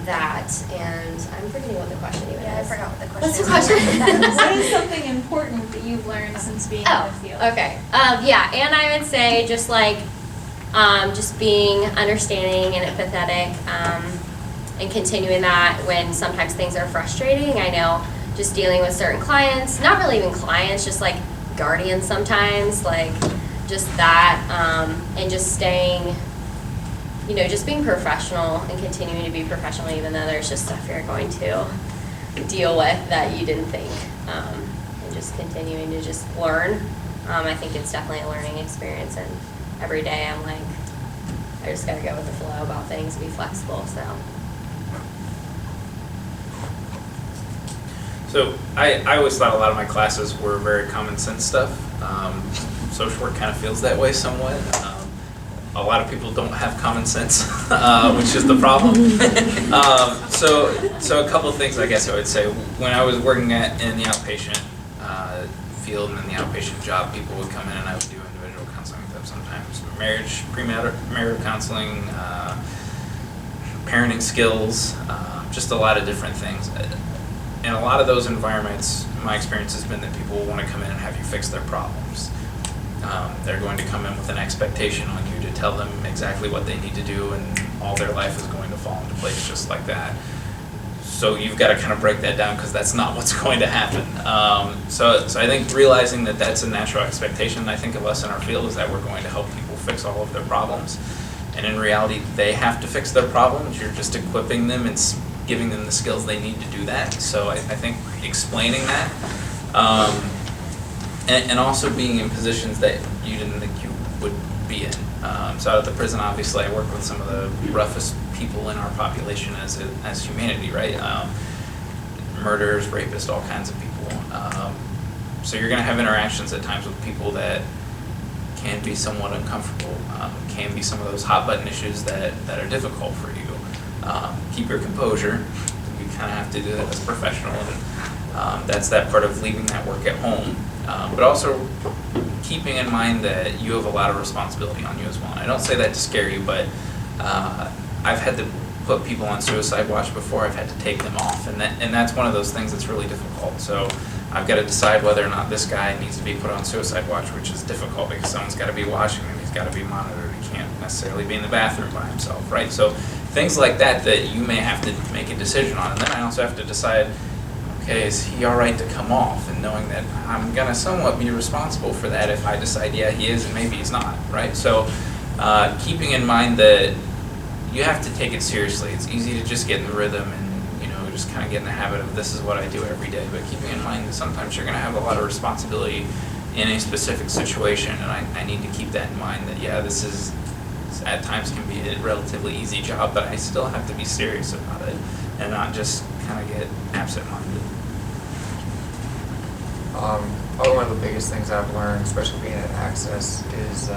that, and I'm forgetting what the question even is. Yeah, I forgot what the question What's the is. question? What is something important that you've learned since being in the field? Okay. Yeah, and I would say just like, just being understanding and empathetic, and continuing that when sometimes things are frustrating. I know just dealing with certain clients, not really even clients, just like guardians sometimes, like just that, and just staying, you know, just being professional and continuing to be professional even though there's just stuff you're going to deal with that you didn't think, and just continuing to just learn. I think it's definitely a learning experience, and every day I'm like, I just gotta go with the flow about things, be flexible, so. So I always thought a lot of my classes were very common sense stuff. Social work kind of feels that way somewhat. A lot of people don't have common sense, which is the problem. So a couple of things I guess I would say. When I was working in the outpatient field and in the outpatient job, people would come in and I would do individual counseling with them sometimes. Marriage, premarital counseling, parenting skills, just a lot of different things. In a lot of those environments, my experience has been that people want to come in and have you fix their problems. They're going to come in with an expectation on you to tell them exactly what they need to do, and all their life is going to fall into place just like that. So you've got to kind of break that down because that's not what's going to happen. So I think realizing that that's a natural expectation, I think of us in our field, is that we're going to help people fix all of their problems. And in reality, they have to fix their problems. You're just equipping them and giving them the skills they need to do that. So I think explaining that, and also being in positions that you didn't think you would be in. So out of the prison, obviously, I work with some of the roughest people in our population as humanity, right? Murderers, rapists, all kinds of people. So you're going to have interactions at times with people that can be somewhat uncomfortable, can be some of those hot button issues that are difficult for you. Keep your composure. You kind of have to do that as a professional, and that's that part of leaving that work at home. But also keeping in mind that you have a lot of responsibility on you as well. And I don't say that to scare you, but I've had to put people on suicide watch before. I've had to take them off, and that's one of those things that's really difficult. So I've got to decide whether or not this guy needs to be put on suicide watch, which is difficult because someone's got to be watching him. He's got to be monitored. He can't necessarily be in the bathroom by himself, right? So things like that you may have to make a decision on. And then I also have to decide, okay, okay, is he all right to come off? And knowing that I'm gonna somewhat be responsible for that if I decide, yeah, he is and maybe he's not, right? So keeping in mind that you have to take it seriously. It's easy to just get in the rhythm and just kind of get in the habit of this is what I do every day, but keeping in mind that sometimes you're going to have a lot of responsibility in a specific situation, and I need to keep that in mind that, yeah, this is, at times can be a relatively easy job, but I still have to be serious about it and not just kind of get absent-minded. Probably one of the biggest things I've learned, especially being at Access, is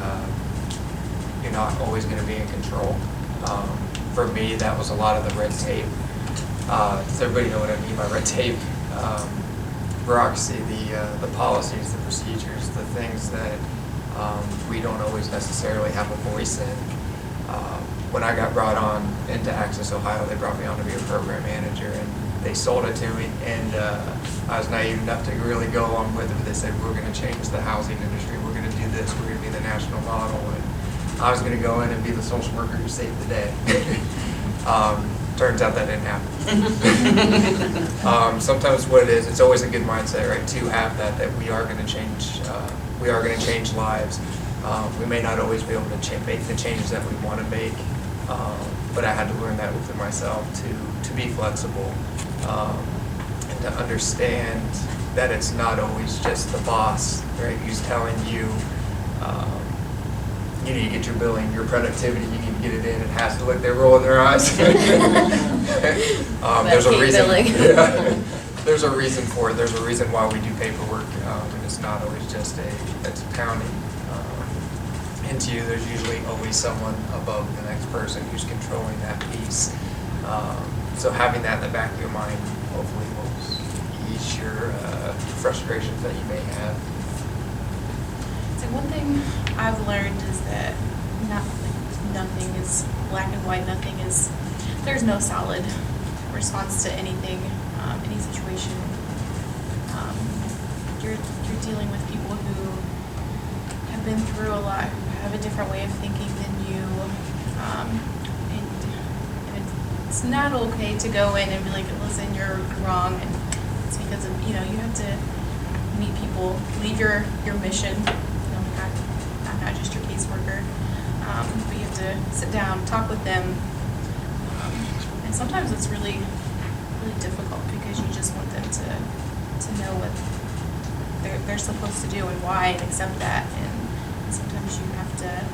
you're not always going to be in control. For me, that was a lot of the red tape. Does everybody know what I mean by red tape? Bureaucracy, the policies, the procedures, the things that we don't always necessarily have a voice in. When I got brought on into Access Ohio, they brought me on to be a program manager, and they sold it to me, and I was naive enough to really go along with it. They said, we're going to change the housing industry, we're going to do this, we're going to be the national model, and I was going to go in and be the social worker who saved the day. Turns out that didn't happen. Sometimes what it is, it's always a good mindset, right, to have that we are going to change. We are going to change lives. We may not always be able to make the changes that we want to make, but I had to learn that within myself to be flexible and to understand that it's not always just the boss, right, who's telling you. You need to get your billing, your productivity, you need to get it in. It has to look, they're rolling their eyes. There's a reason. Yeah, there's a reason for it. There's a reason why we do paperwork, and it's not always just it's pounding into you. There's usually always someone above the next person who's controlling that piece. So having that in the back of your mind hopefully will ease your frustrations that you may have. So one thing I've learned is that nothing is black and white. There's no solid response to anything, any situation. You're dealing with people who have been through a lot, who have a different way of thinking than you, and it's not okay to go in and be like, listen, you're wrong, and it's because of, you have to meet people, leave your mission. I'm not just your caseworker, but you have to sit down, talk with them, and sometimes it's really, really difficult because you just want them to know what they're supposed to do and why, and accept that, and sometimes you have to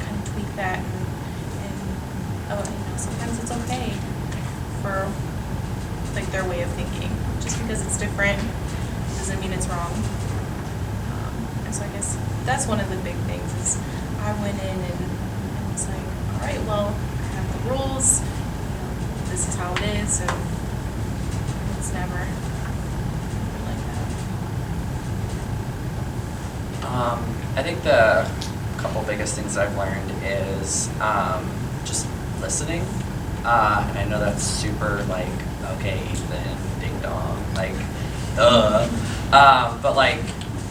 kind of tweak that, and sometimes it's okay for their way of thinking. Just because it's different doesn't mean it's wrong. And so I guess that's one of the big things is I went in and was like, all right, well, I have the rules, this is how it is, so it's never like that. I think the couple biggest things I've learned is just listening. And I know that's super okay, then ding dong, but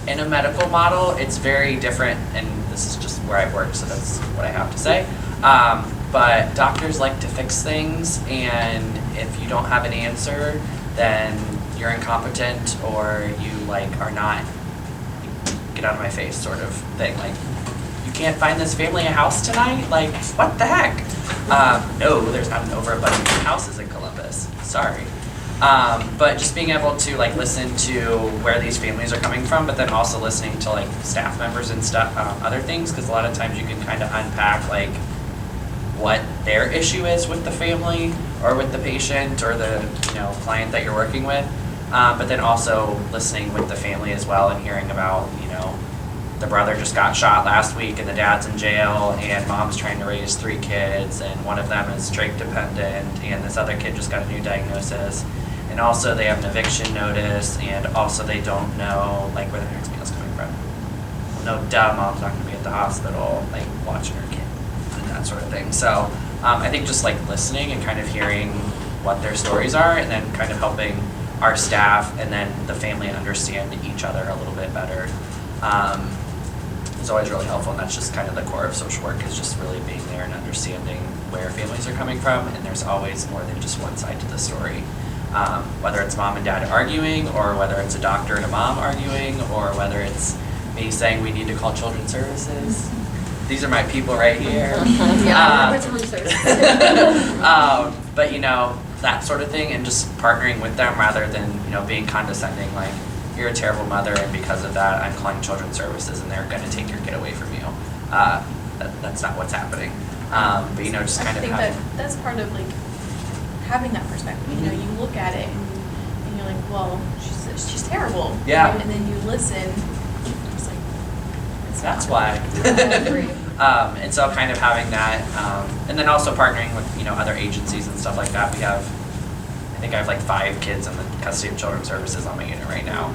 in a medical model, it's very different, and this is just where I've worked, so that's what I have to say. But doctors like to fix things, and if you don't have an answer, then you're incompetent, or you are not, get out of my face sort of thing. You can't find this family a house tonight? What the heck? No, there's not an overabundance of houses in Columbus. Sorry. But just being able to listen to where these families are coming from, but then also listening to staff members and stuff, other things, because a lot of times you can kind of unpack what their issue is with the family or with the patient or the client that you're working with, but then also listening with the family as well and hearing about the brother just got shot last week and the dad's in jail and mom's trying to raise 3 kids and one of them is drug dependent and this other kid just got a new diagnosis. And also they have an eviction notice, and also they don't know where their next meal's coming from. Well, no, duh, mom's not going to be at the hospital watching her kid and that sort of thing. So I think just listening and kind of hearing what their stories are, and then kind of helping our staff and then the family understand each other a little bit better is always really helpful. And that's just kind of the core of social work, is just really being there and understanding where families are coming from. And there's always more than just one side to the story. whether it's mom and dad arguing, or whether it's a doctor and a mom arguing, or whether it's me saying we need to call children's services. These are my people right here. But you know, that sort of thing, and just partnering with them rather than, you know, being condescending, like, you're a terrible mother and because of that I'm calling children's services and they're going to take your kid away from you. That's not what's happening. But you know, just kind of I think having, that's part of like having that perspective. You know, you look at it and you're like, well, she's terrible. Yeah. And then you listen. It's like, it's that's not. why. I agree. And so kind of having that, and then also partnering with, you know, other agencies and stuff like that. I think I have like 5 kids in the custody of children's services on my unit right now.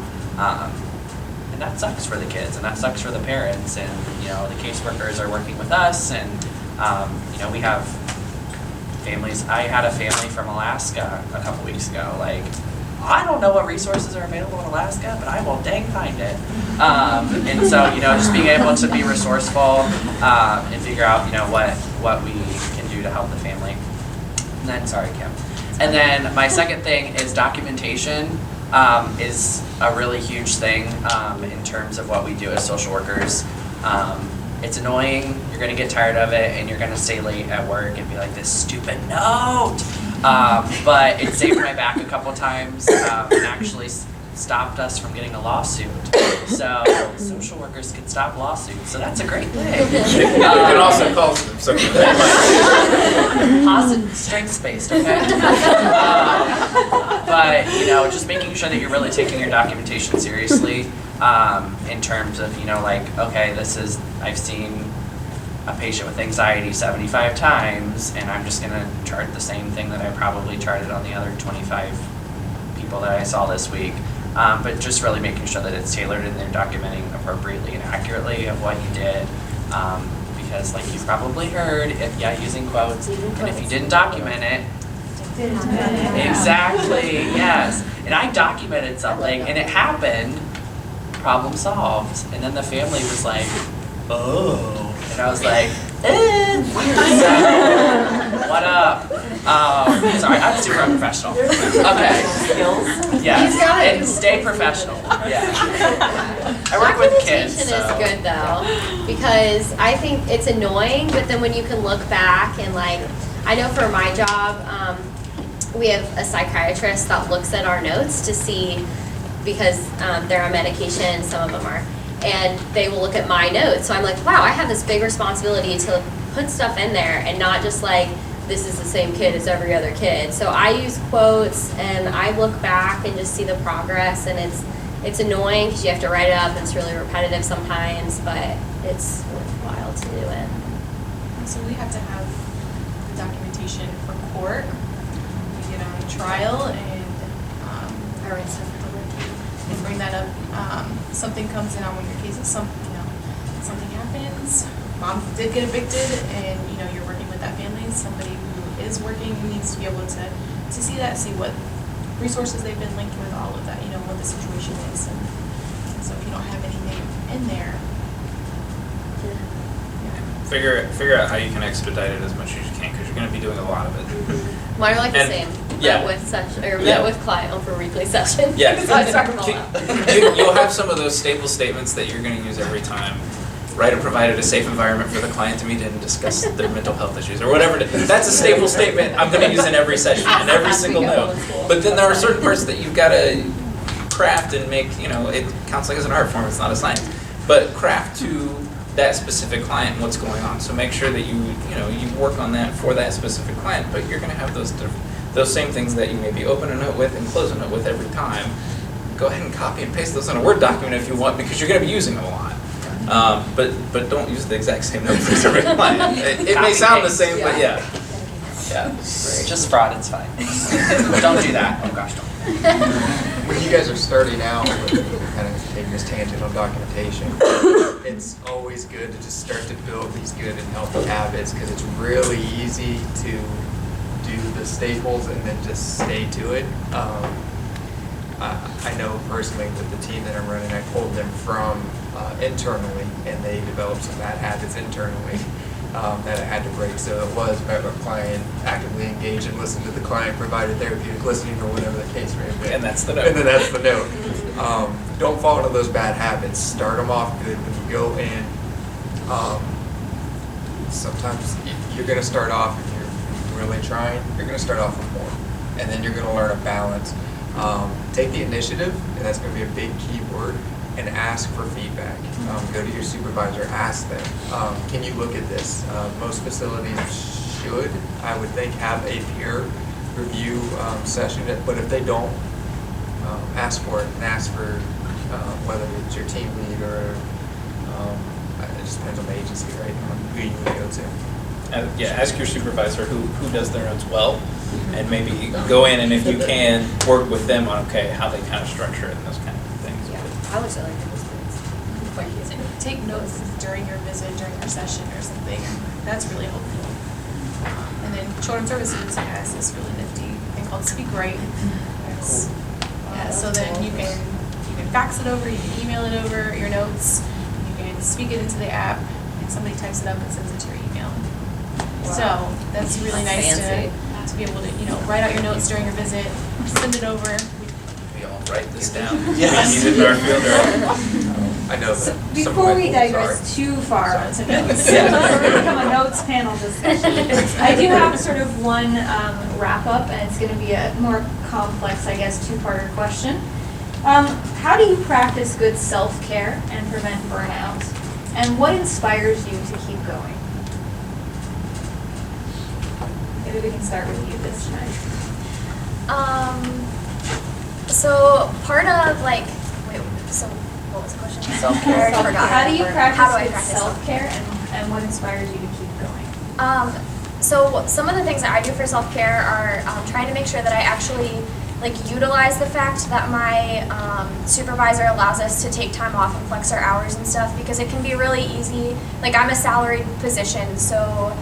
And that sucks for the kids, and that sucks for the parents, and, you know, the caseworkers are working with us, and, you know, we have families. I had a family from Alaska a couple weeks ago. Like, I don't know what resources are available in Alaska, but I will dang find it. And so, you know, just being able to be resourceful and figure out, you know, what we can do to help the family. And then, sorry, Kim. And then my second thing is documentation is a really huge thing in terms of what we do as social workers. It's annoying, you're gonna get tired of it, and you're gonna stay late at work and be like, this stupid note. But it saved my back a couple times and actually stopped us from getting a lawsuit. So social workers can stop lawsuits, so that's a great thing. You can also call them something. Positive, strengths-based, okay? But, you know, just making sure that you're really taking your documentation seriously in terms of, you know, like, okay, I've seen a patient with anxiety 75 times, and I'm just gonna chart the same thing that I probably charted on the other 25 people that I saw this week. But just really making sure that it's tailored and they're documenting appropriately and accurately of what you did. Because like you've probably heard, using quotes, and if you didn't document it, exactly, yes. And I documented something and it happened, problem solved. And then the family was like, oh. And I was like, what up? Sorry, I'm super unprofessional. Okay. Yes, and stay professional. Yeah. I work with kids, so. Documentation is good though, because I think it's annoying, but then when you can look back and like, I know for my job, we have a psychiatrist that looks at our notes to see, because they're on medication, some of them are, and they will look at my notes. So I'm like, wow, I have this big responsibility to put stuff in there and not just like, this is the same kid as every other kid. So I use quotes and I look back and just see the progress, and it's annoying because you have to write it up and it's really repetitive sometimes, but it's worthwhile to do it. So we have to have the documentation for court. We get on trial and I write stuff for the and bring that up. Something comes in on one of your cases, something happens, mom did get evicted, and you know you're working with that family. Somebody who is working needs to be able to see that, see what resources they've been linked with, all of that, you know, what the situation is. And so if you don't have anything in there, Figure out how you can expedite it as much as you can, because you're going to be doing a lot of it. Mine are like the And- same. yeah. Met with Yeah. met with client over weekly session. Yeah. So I start them all out. You'll have some of those staple statements that you're going to use every time. Writer provided a safe environment for the client to meet and discuss their mental health issues, or whatever. That's a staple statement I'm going to use in every session, in every single note. But then there are certain parts that you've got to craft and make, you know, counseling is an art form, it's not a science. But craft to that specific client and what's going on. So make sure that you work on that for that specific client, but you're going to have those same things that you maybe open a note with and close a note with every time. Go ahead and copy and paste those in a Word document if you want, because you're going to be using them a lot. But don't use the exact same note for every client. It may sound the same, but yeah. Just fraud, it's fine. Don't do that. Oh gosh, don't. When you guys are starting out, kind of taking this tangent on documentation, it's always good to just start to build these good and healthy habits, because it's really easy to do the staples and then just stay to it. I know personally with the team that I'm running, I pulled them from internally, and they developed some bad habits internally. that it had to break. So it was met with client actively engaged and listened to the client, provided therapeutic listening or whatever the case may be. And that's the note. And then that's the note. Don't fall into those bad habits. Start them off good when you go in. Sometimes you're going to start off, if you're really trying, you're going to start off with more. And then you're going to learn a balance. Take the initiative, and that's going to be a big key word, and ask for feedback. Go to your supervisor, ask them, can you look at this? Most facilities should, I would think, have a peer review session, but if they don't, ask for it, and ask for whether it's your team lead or it just depends on the agency, right, on who you would go to. Yeah, ask your supervisor who does their notes well, and maybe go in and if you can, work with them on, okay, how they kind of structure it and those kind of things. Yeah, I would say like this. Take notes during your visit, during your session or something. That's really helpful. And then Children's Services has this really nifty thing called Speak Right. Yeah, so then you can fax it over, you can email it over, your notes, you can speak it into the app, and somebody types it up and sends it to your email. So that's really nice to be able to, write out your notes during your visit, send it over. We all write this down. Yes. We need it in our field, right? I know that. some of my Before we goals digress too far onto notes, become a notes panel discussion. I do have sort of one wrap up, and it's going to be a more complex, I guess, two-parter question. How do you practice good self-care and prevent burnout? And what inspires you to keep going? Maybe we can start with you this time. So part of what was the question? Self-care. I already forgot. How do you How do I practice good practice self-care, and what inspires you to keep going? So some of the things that I do for self-care are trying to make sure that I actually utilize the fact that my supervisor allows us to take time off and flex our hours and stuff, because it can be really easy. I'm a salaried position, so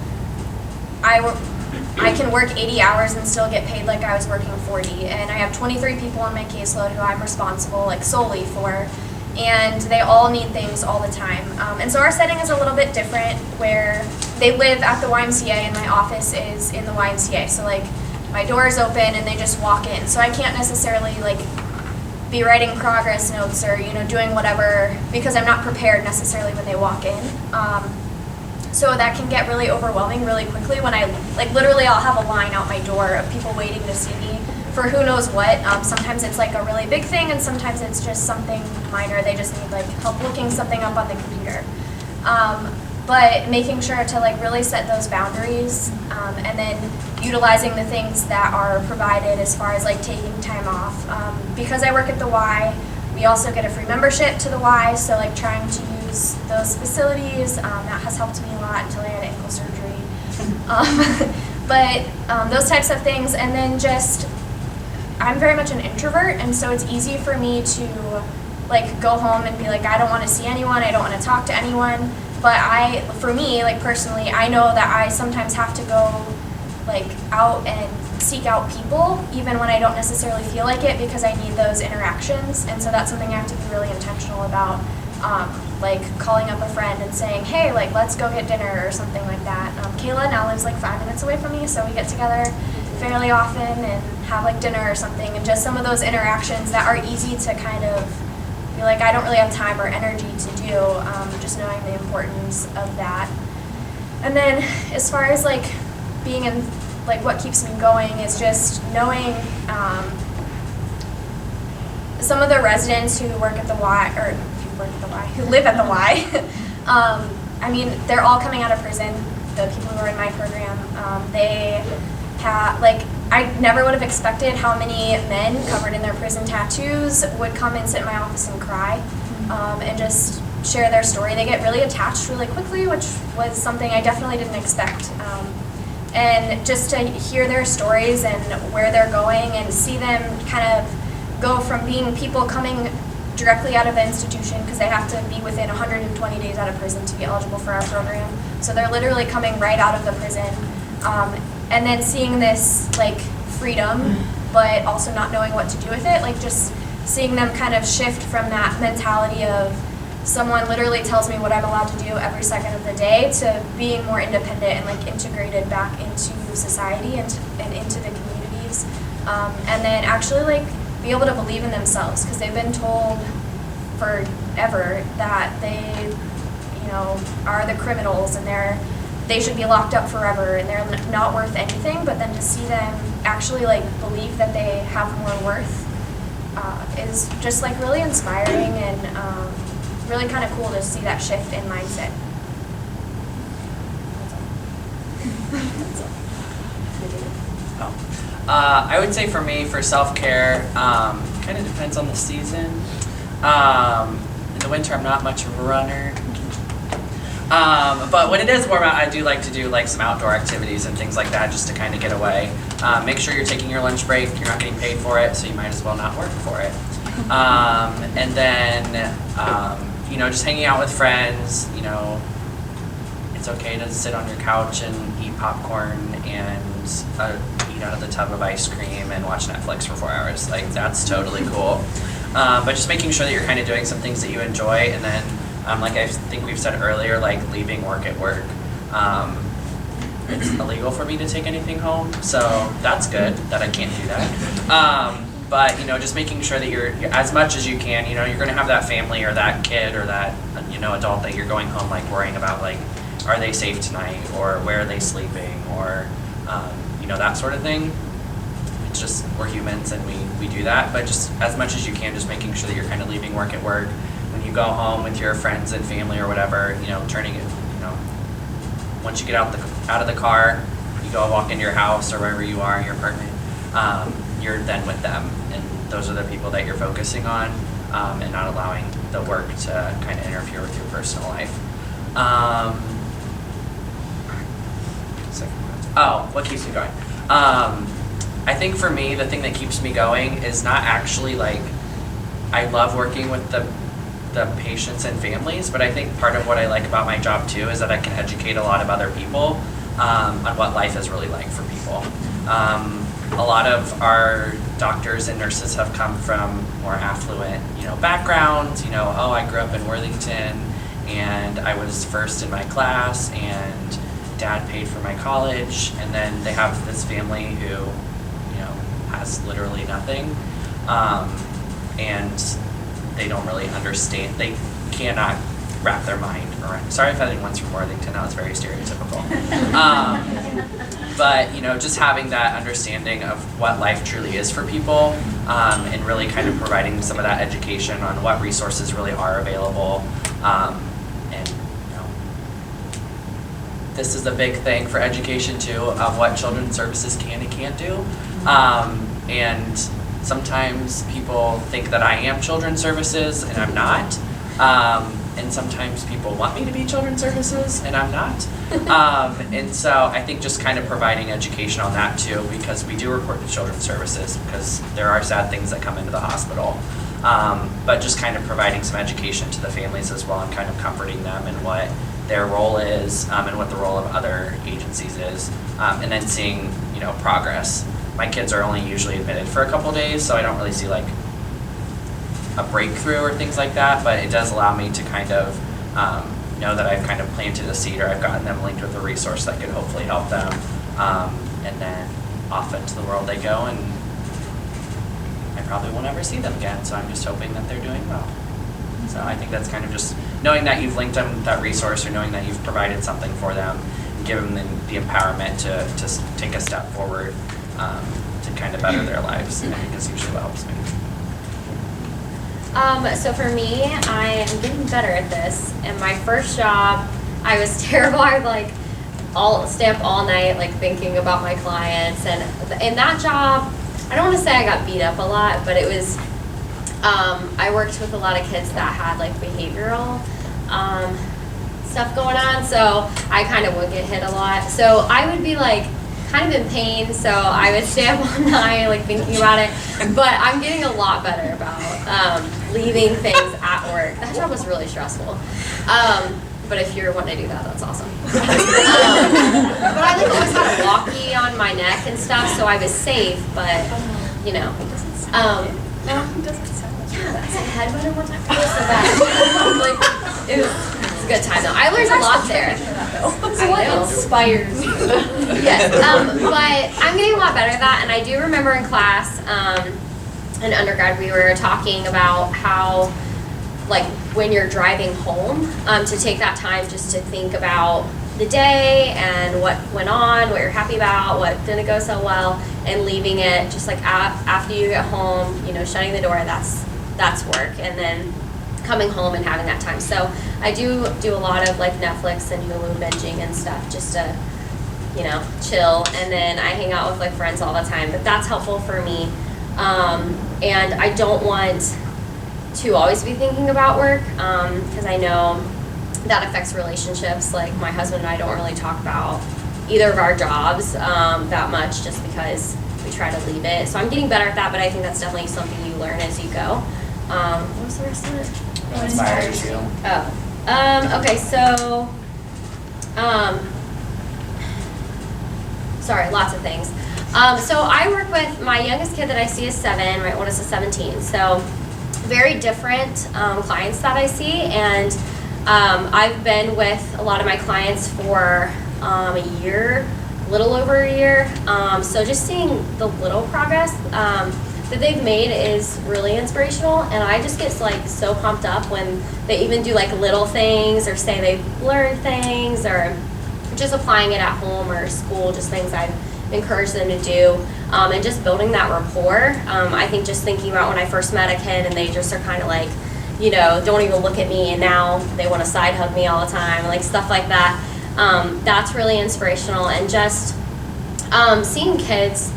I can work 80 hours and still get paid like I was working 40. And I have 23 people on my caseload who I'm responsible solely for. And they all need things all the time. And so our setting is a little bit different, where they live at the YMCA and my office is in the YMCA. So my door is open and they just walk in. So I can't necessarily be writing progress notes or doing whatever, because I'm not prepared necessarily when they walk in. So that can get really overwhelming really quickly when I literally I'll have a line out my door of people waiting to see me for who knows what. Sometimes it's a really big thing, and sometimes it's just something minor. They just need help looking something up on the computer. But making sure to really set those boundaries, and then utilizing the things that are provided as far as taking time off. Because I work at the Y, we also get a free membership to the Y, so trying to use those facilities, that has helped me a lot until I had ankle surgery. But those types of things, and then just, I'm very much an introvert, and so it's easy for me to go home and be I don't want to see anyone, I don't want to talk to anyone. But for me, personally, I know that I sometimes have to go out and seek out people, even when I don't necessarily feel like it, because I need those interactions. And so that's something I have to be really intentional about, calling up a friend and saying, hey, let's go get dinner or something like that. Kayla now lives 5 minutes away from me, so we get together fairly often and have dinner or something, and just some of those interactions that are easy to kind of be I don't really have time or energy to do, just knowing the importance of that. And then as far as being in what keeps me going is just knowing some of the residents who work at the Y, or who live at the Y. They're all coming out of prison, the people who are in my program. They have I never would have expected how many men covered in their prison tattoos would come and sit in my office and cry, and just share their story. They get really attached really quickly, which was something I definitely didn't expect. And just to hear their stories and where they're going, and see them kind of go from being people coming directly out of the institution, because they have to be within 120 days out of prison to be eligible for our program. So they're literally coming right out of the prison. And then seeing this freedom, but also not knowing what to do with it, just seeing them kind of shift from that mentality of someone literally tells me what I'm allowed to do every second of the day to being more independent and like integrated back into society and into the communities. And then actually like be able to believe in themselves, because they've been told forever that they, you know, are the criminals and they should be locked up forever and they're not worth anything. But then to see them actually like believe that they have more worth is just like really inspiring and really kind of cool to see that shift in mindset. I would say for me, for self-care, kind of depends on the season. In the winter, I'm not much of a runner. But when it is warm out, I do like to do like some outdoor activities and things like that just to kind of get away. Make sure you're taking your lunch break. You're not getting paid for it, so you might as well not work for it. And then, you know, just hanging out with friends. You know, it's okay to sit on your couch and eat popcorn and eat out of the tub of ice cream and watch Netflix for 4 hours. Like, that's totally cool. But just making sure that you're kind of doing some things that you enjoy, and then like I think we've said earlier, like leaving work at work. It's illegal for me to take anything home, so that's good that I can't do that. But you know, just making sure that you're as much as you can. You know, you're going to have that family or that kid or that adult that you're going home like worrying about, like, are they safe tonight, or where are they sleeping, or that sort of thing. It's just, we're humans and we do that, but just as much as you can, just making sure that you're kind of leaving work at work. When you go home with your friends and family or whatever, turning it, once you get out of the car, you go walk into your house or wherever you are in your apartment, you're then with them, and those are the people that you're focusing on, and not allowing the work to kind of interfere with your personal life. What keeps me going? I think for me, the thing that keeps me going is not actually like, I love working with the patients and families, but I think part of what I like about my job too is that I can educate a lot of other people on what life is really like for people. A lot of our doctors and nurses have come from more affluent, backgrounds. I grew up in Worthington and I was first in my class and Dad paid for my college, and then they have this family who, has literally nothing, and they don't really understand. They cannot wrap their mind around. Sorry if anyone's from Worthington, that was very stereotypical. But just having that understanding of what life truly is for people, and really kind of providing some of that education on what resources really are available. This is a big thing for education too, of what children's services can and can't do. And sometimes people think that I am children's services and I'm not. And sometimes people want me to be children's services and I'm not. And so I think just kind of providing education on that too, because we do report to children's services because there are sad things that come into the hospital. But just kind of providing some education to the families as well, and kind of comforting them in what their role is, and what the role of other agencies is, and then seeing progress. My kids are only usually admitted for a couple days, so I don't really see like a breakthrough or things like that, but it does allow me to kind of know that I've kind of planted a seed, or I've gotten them linked with a resource that could hopefully help them, and then off into the world they go, and I probably won't ever see them again, so I'm just hoping that they're doing well. So I think that's kind of just knowing that you've linked them with that resource, or knowing that you've provided something for them, and give them the empowerment to take a step forward, to kind of better their lives. I think is usually what helps me. So for me, I am getting better at this. In my first job, I was terrible. I would stay up all night thinking about my clients, and in that job, I don't want to say I got beat up a lot, but it was, I worked with a lot of kids that had behavioral stuff going on, so I kind of would get hit a lot. So I would be kind of in pain, so I would stay up all night thinking about it. But I'm getting a lot better about leaving things at work. That job was really stressful. But if you're wanting to do that, that's awesome. But I always had a walkie on my neck and stuff, so I was safe. But Yeah, I said headbutted one time. It was so bad. Like, it was a good time though. I learned a lot there. So what inspires you? Yes, but I'm getting a lot better at that, and I do remember in class, in undergrad, we were talking about how, like, when you're driving home, to take that time just to think about the day and what went on, what you're happy about, what didn't go so well, and leaving it just like after you get home, you know, shutting the door, that's work, and then coming home and having that time. So I do a lot of like Netflix and Hulu binging and stuff just to, you know, chill, and then I hang out with like friends all the time, but that's helpful for me. And I don't want to always be thinking about work, because I know that affects relationships. Like my husband and I don't really talk about either of our jobs that much, just because we try to leave it. So I'm getting better at that, but I think that's definitely something you learn as you go. What was the rest of it? What inspires you? Oh, okay, so, sorry, lots of things. So I work with, my youngest kid that I see is 7, my oldest is 17. So very different clients that I see, and I've been with a lot of my clients for a year, a little over a year. So just seeing the little progress that they've made is really inspirational, and I just get like so pumped up when they even do like little things or say they've learned things or just applying it at home or school, just things I've encouraged them to do, and just building that rapport. I think just thinking about when I first met a kid and they just are kind of like, you know, don't even look at me, and now they want to side hug me all the time, like stuff like that. That's really inspirational, and just seeing kids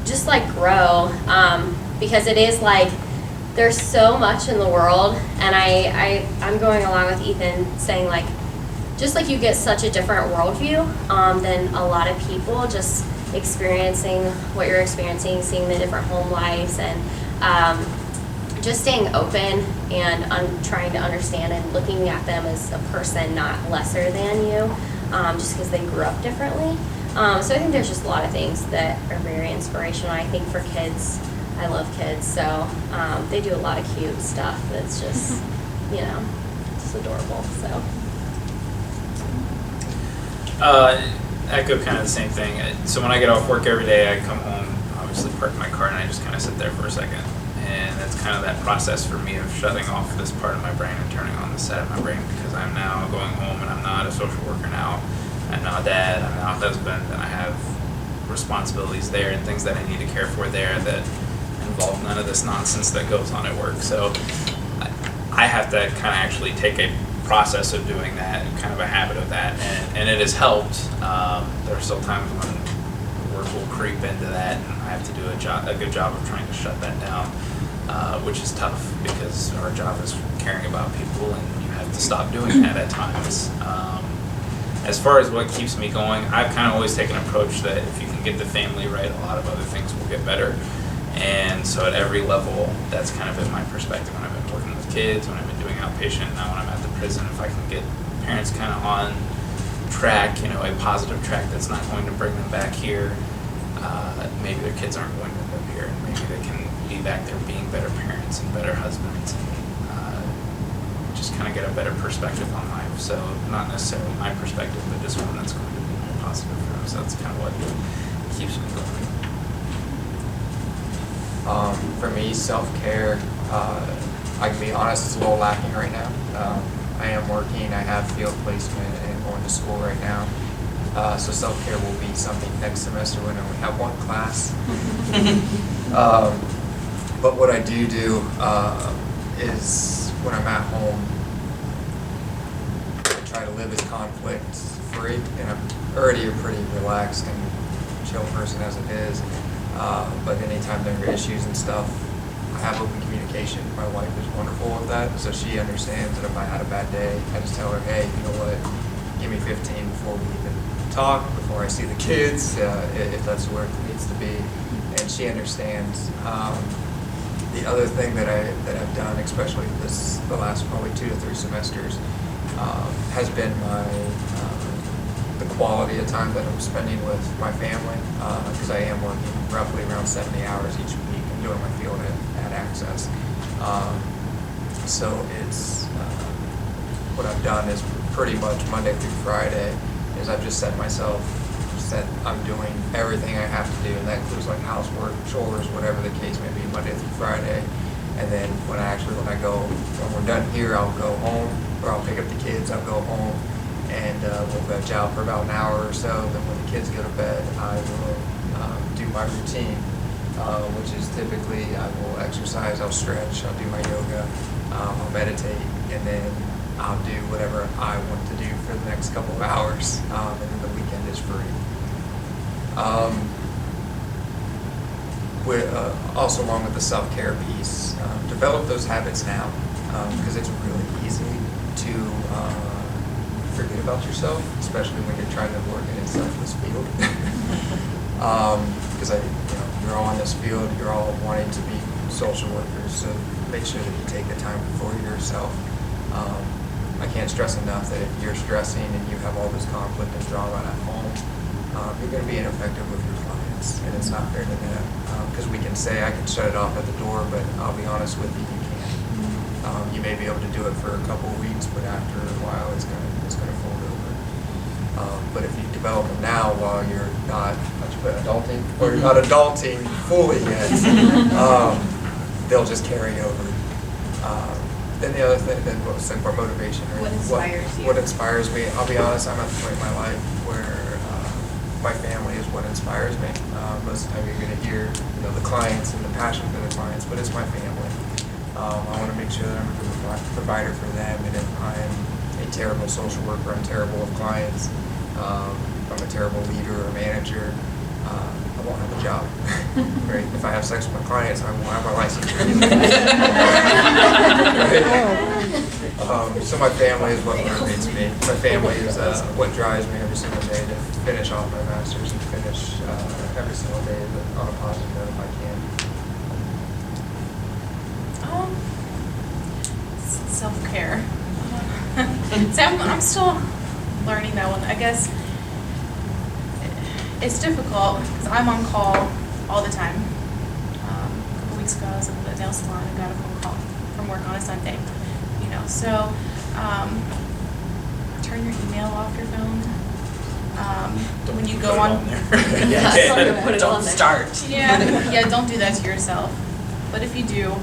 just like grow, because it is like there's so much in the world, and I'm going along with Ethan saying like, just like you get such a different worldview than a lot of people, just experiencing what you're experiencing, seeing the different home lives, and just staying open and trying to understand and looking at them as a person, not lesser than you, just because they grew up differently. So I think there's just a lot of things that are very inspirational. I think for kids, I love kids, so they do a lot of cute stuff that's just, you know, just adorable. So. Echo kind of the same thing. So when I get off work every day, I come home, obviously park my car, and I just kind of sit there for a second. And that's kind of that process for me of shutting off this part of my brain and turning on this side of my brain, because I'm now going home and I'm not a social worker now. I'm now a dad, I'm now a husband, and I have responsibilities there and things that I need to care for there that involve none of this nonsense that goes on at work. So I have to kind of actually take a process of doing that, kind of a habit of that, and it has helped. There are still times when work will creep into that, and I have to do a good job of trying to shut that down, which is tough because our job is caring about people, and you have to stop doing that at times. As far as what keeps me going, I've kind of always taken an approach that if you can get the family right, a lot of other things will get better. And so at every level, that's kind of been my perspective when I've been working with kids, when I've been doing outpatient, now when I'm at the prison. If I can get parents kind of on track, you know, a positive track that's not going to bring them back here, maybe their kids aren't going to end up here, and maybe they can be back there being better parents and better husbands, and just kind of get a better perspective on life. So not necessarily my perspective, but just one that's going to be more positive for them. So that's kind of what keeps me going. For me, self-care, I can be honest, it's a little lacking right now. I am working, I have field placement and going to school right now. So self-care will be something next semester when I only have one class. But what I do is when I'm at home, I try to live as conflict-free, and I'm already a pretty relaxed and chill person as it is. But anytime there are issues and stuff, I have open communication. My wife is wonderful with that, so she understands that if I had a bad day, I just tell her, hey, you know what, give me 15 before we even talk, before I see the kids, if that's where it needs to be, and she understands. The other thing that I've done, especially the last probably 2 to 3 semesters, has been the quality of time that I'm spending with my family, because I am working roughly around 70 hours each week and doing my field at Access. So it's, what I've done is pretty much Monday through Friday is I've just set I'm doing everything I have to do, and that includes like housework, chores, whatever the case may be, Monday through Friday. And then when we're done here, I'll go home, or I'll pick up the kids, I'll go home, and we'll veg out for about an hour or so. Then when the kids go to bed, I will do my routine, which is typically I will exercise, I'll stretch, I'll do my yoga, I'll meditate, and then I'll do whatever I want to do for the next couple of hours, and then the weekend is free. Also along with the self-care piece, develop those habits now, because it's really easy to forget about yourself, especially when you're trying to work in a selfless field. Because you're all in this field, you're all wanting to be social workers, so make sure that you take the time for yourself. I can't stress enough that if you're stressing and you have all this conflict and drama at home, you're going to be ineffective with your clients, and it's not fair to them. Because we can say, I can shut it off at the door, but I'll be honest with you, you can't. You may be able to do it for a couple of weeks, but after a while, it's going to fold over. But if you develop them now while you're not adulting, or you're not adulting fully yet, they'll just carry over. Then the other thing, more motivation. Right? What inspires you? What inspires me? I'll be honest, I'm at the point in my life where my family is what inspires me. Most of the time you're going to hear the clients and the passion for the clients, but it's my family. I want to make sure that I'm a good provider for them, and if I'm a terrible social worker, I'm terrible with clients, if I'm a terrible leader or manager, I won't have a job. Right? If I have sex with my clients, I won't have my license. So my family is what motivates me. My family is what drives me every single day to finish off my master's and finish every single day on a positive note if I can. Self-care. So I'm still learning that one. I guess it's difficult because I'm on call all the time. A couple weeks ago, I was at the nail salon and got a phone call from work on a Sunday. So turn your email off your phone. When you go on, Don't start. yeah, don't do that to yourself. But if you do,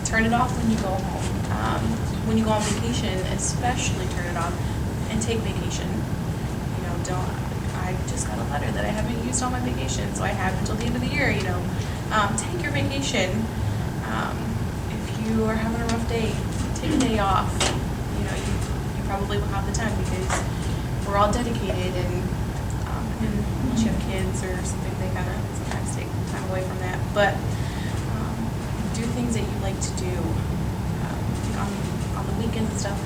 turn it off when you go home. When you go on vacation, especially turn it off and take vacation. I just got a letter that I haven't used all my vacation, so I have until the end of the year. Take your vacation. If you are having a rough day, take a day off. You probably will have the time because we're all dedicated, and once you have kids or something, they kind of sometimes take time away from that. But do things that you like to do. On the weekends and stuff,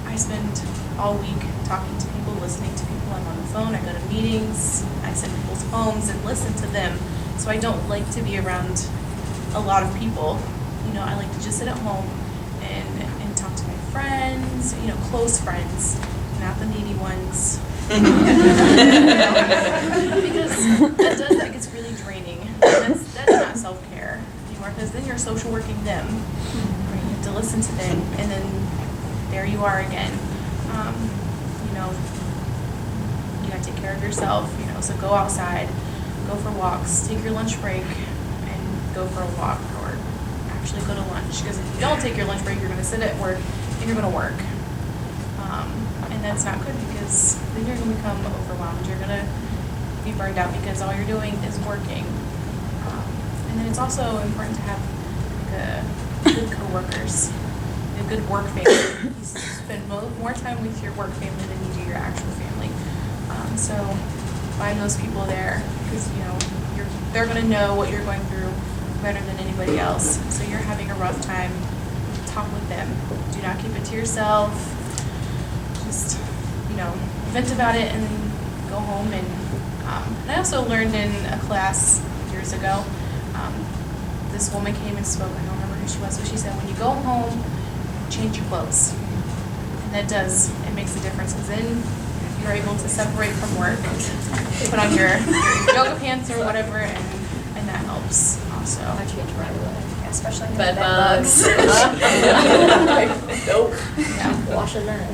I spend all week talking to people, listening to people. I'm on the phone, I go to meetings, I sit in people's homes and listen to them. So I don't like to be around a lot of people. I like to just sit at home and talk to my friends, close friends, not the needy ones. Because that gets really draining. That's not self-care anymore, because then you're social working them. Right? You have to listen to them, and then there you are again. You gotta take care of yourself, so go outside, go for walks, take your lunch break and go for a walk, or actually go to lunch, because if you don't take your lunch break, you're gonna sit at work and you're gonna work. And that's not good, because then you're gonna become overwhelmed. You're gonna be burned out because all you're doing is working. And then it's also important to have good coworkers, a good work family. You spend more time with your work family than you do your actual family. So find those people there, because they're going to know what you're going through better than anybody else. So you're having a rough time, talk with them. Do not keep it to yourself. Just vent about it and then go home. And I also learned in a class years ago. This woman came and spoke. I don't remember who she was, but she said, when you go home, change your clothes. And that it makes a difference, because then you're able to separate from work, put on your yoga pants or whatever, and that helps also. I change right away. Yeah, especially Bed bed bugs. Nope. Yeah. Washing that.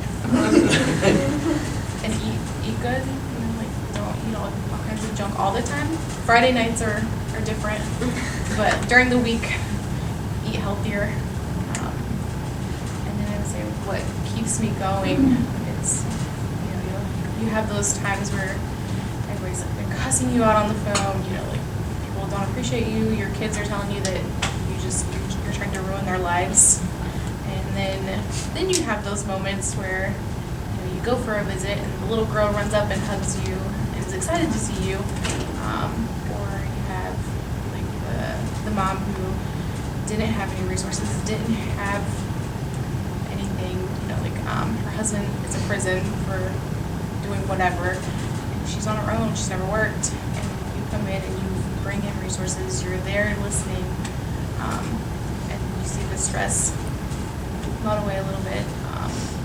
And eat good, like don't eat all kinds of junk all the time. Friday nights are different, but during the week, eat healthier. And then I would say what keeps me going is, you have those times where everybody's like, they're cussing you out on the phone, like people don't appreciate you, your kids are telling you that you're trying to ruin their lives. And then you have those moments where you go for a visit and the little girl runs up and hugs you and is excited to see you. Or you have like the mom who didn't have any resources, didn't have anything, her husband is in prison for doing whatever, and she's on her own, she's never worked, and you come in and you bring in resources, you're there listening, and you see the stress melt away a little bit.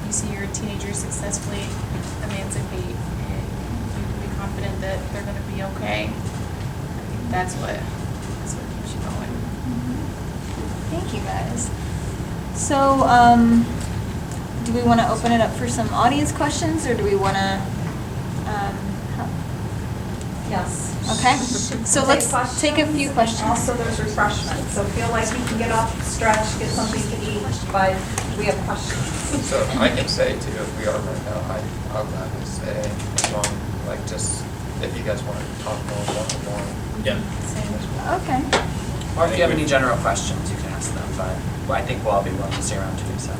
You see your teenagers successfully emancipate, and you can be confident that they're going to be okay. I think that's what keeps you going. Thank you, guys. So, do we want to open it up for some audience questions, or do we want to? Yes. Okay. So let's take a few questions. Also, there's refreshments, so feel like you can get off, stretch, get something to eat, but we have questions. So I can say too, if we are right now, I'll gladly stay as long, just if you guys want to talk more one-on-one. Yeah. Okay. Or if you have any general questions, you can ask them, but I think we'll all be willing to stay around too, so.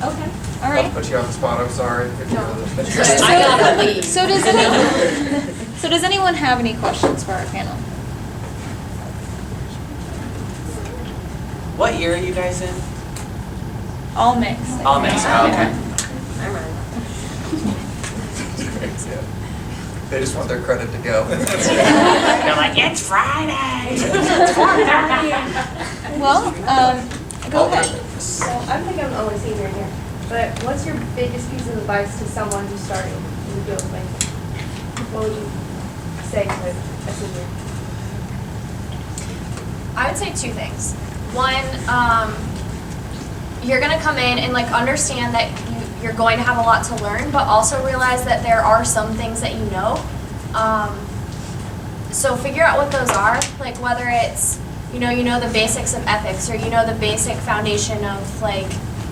Okay. All I'll right. put you on the spot, I'm sorry. If you're I gotta leave. So does anyone have any questions for our panel? What year are you guys in? All mixed. All mixed, oh, okay. I'm ready. Yeah. They just want their credit to go. They're like, it's Friday! It's 4:30! Well, go ahead. So I think I'm the only senior here, but what's your biggest piece of advice to someone who's starting in the field of banking? What would you say to a senior? I would say two things. One, you're gonna come in and understand that you're going to have a lot to learn, but also realize that there are some things that you know. So figure out what those are, whether it's you know the basics of ethics, or the basic foundation of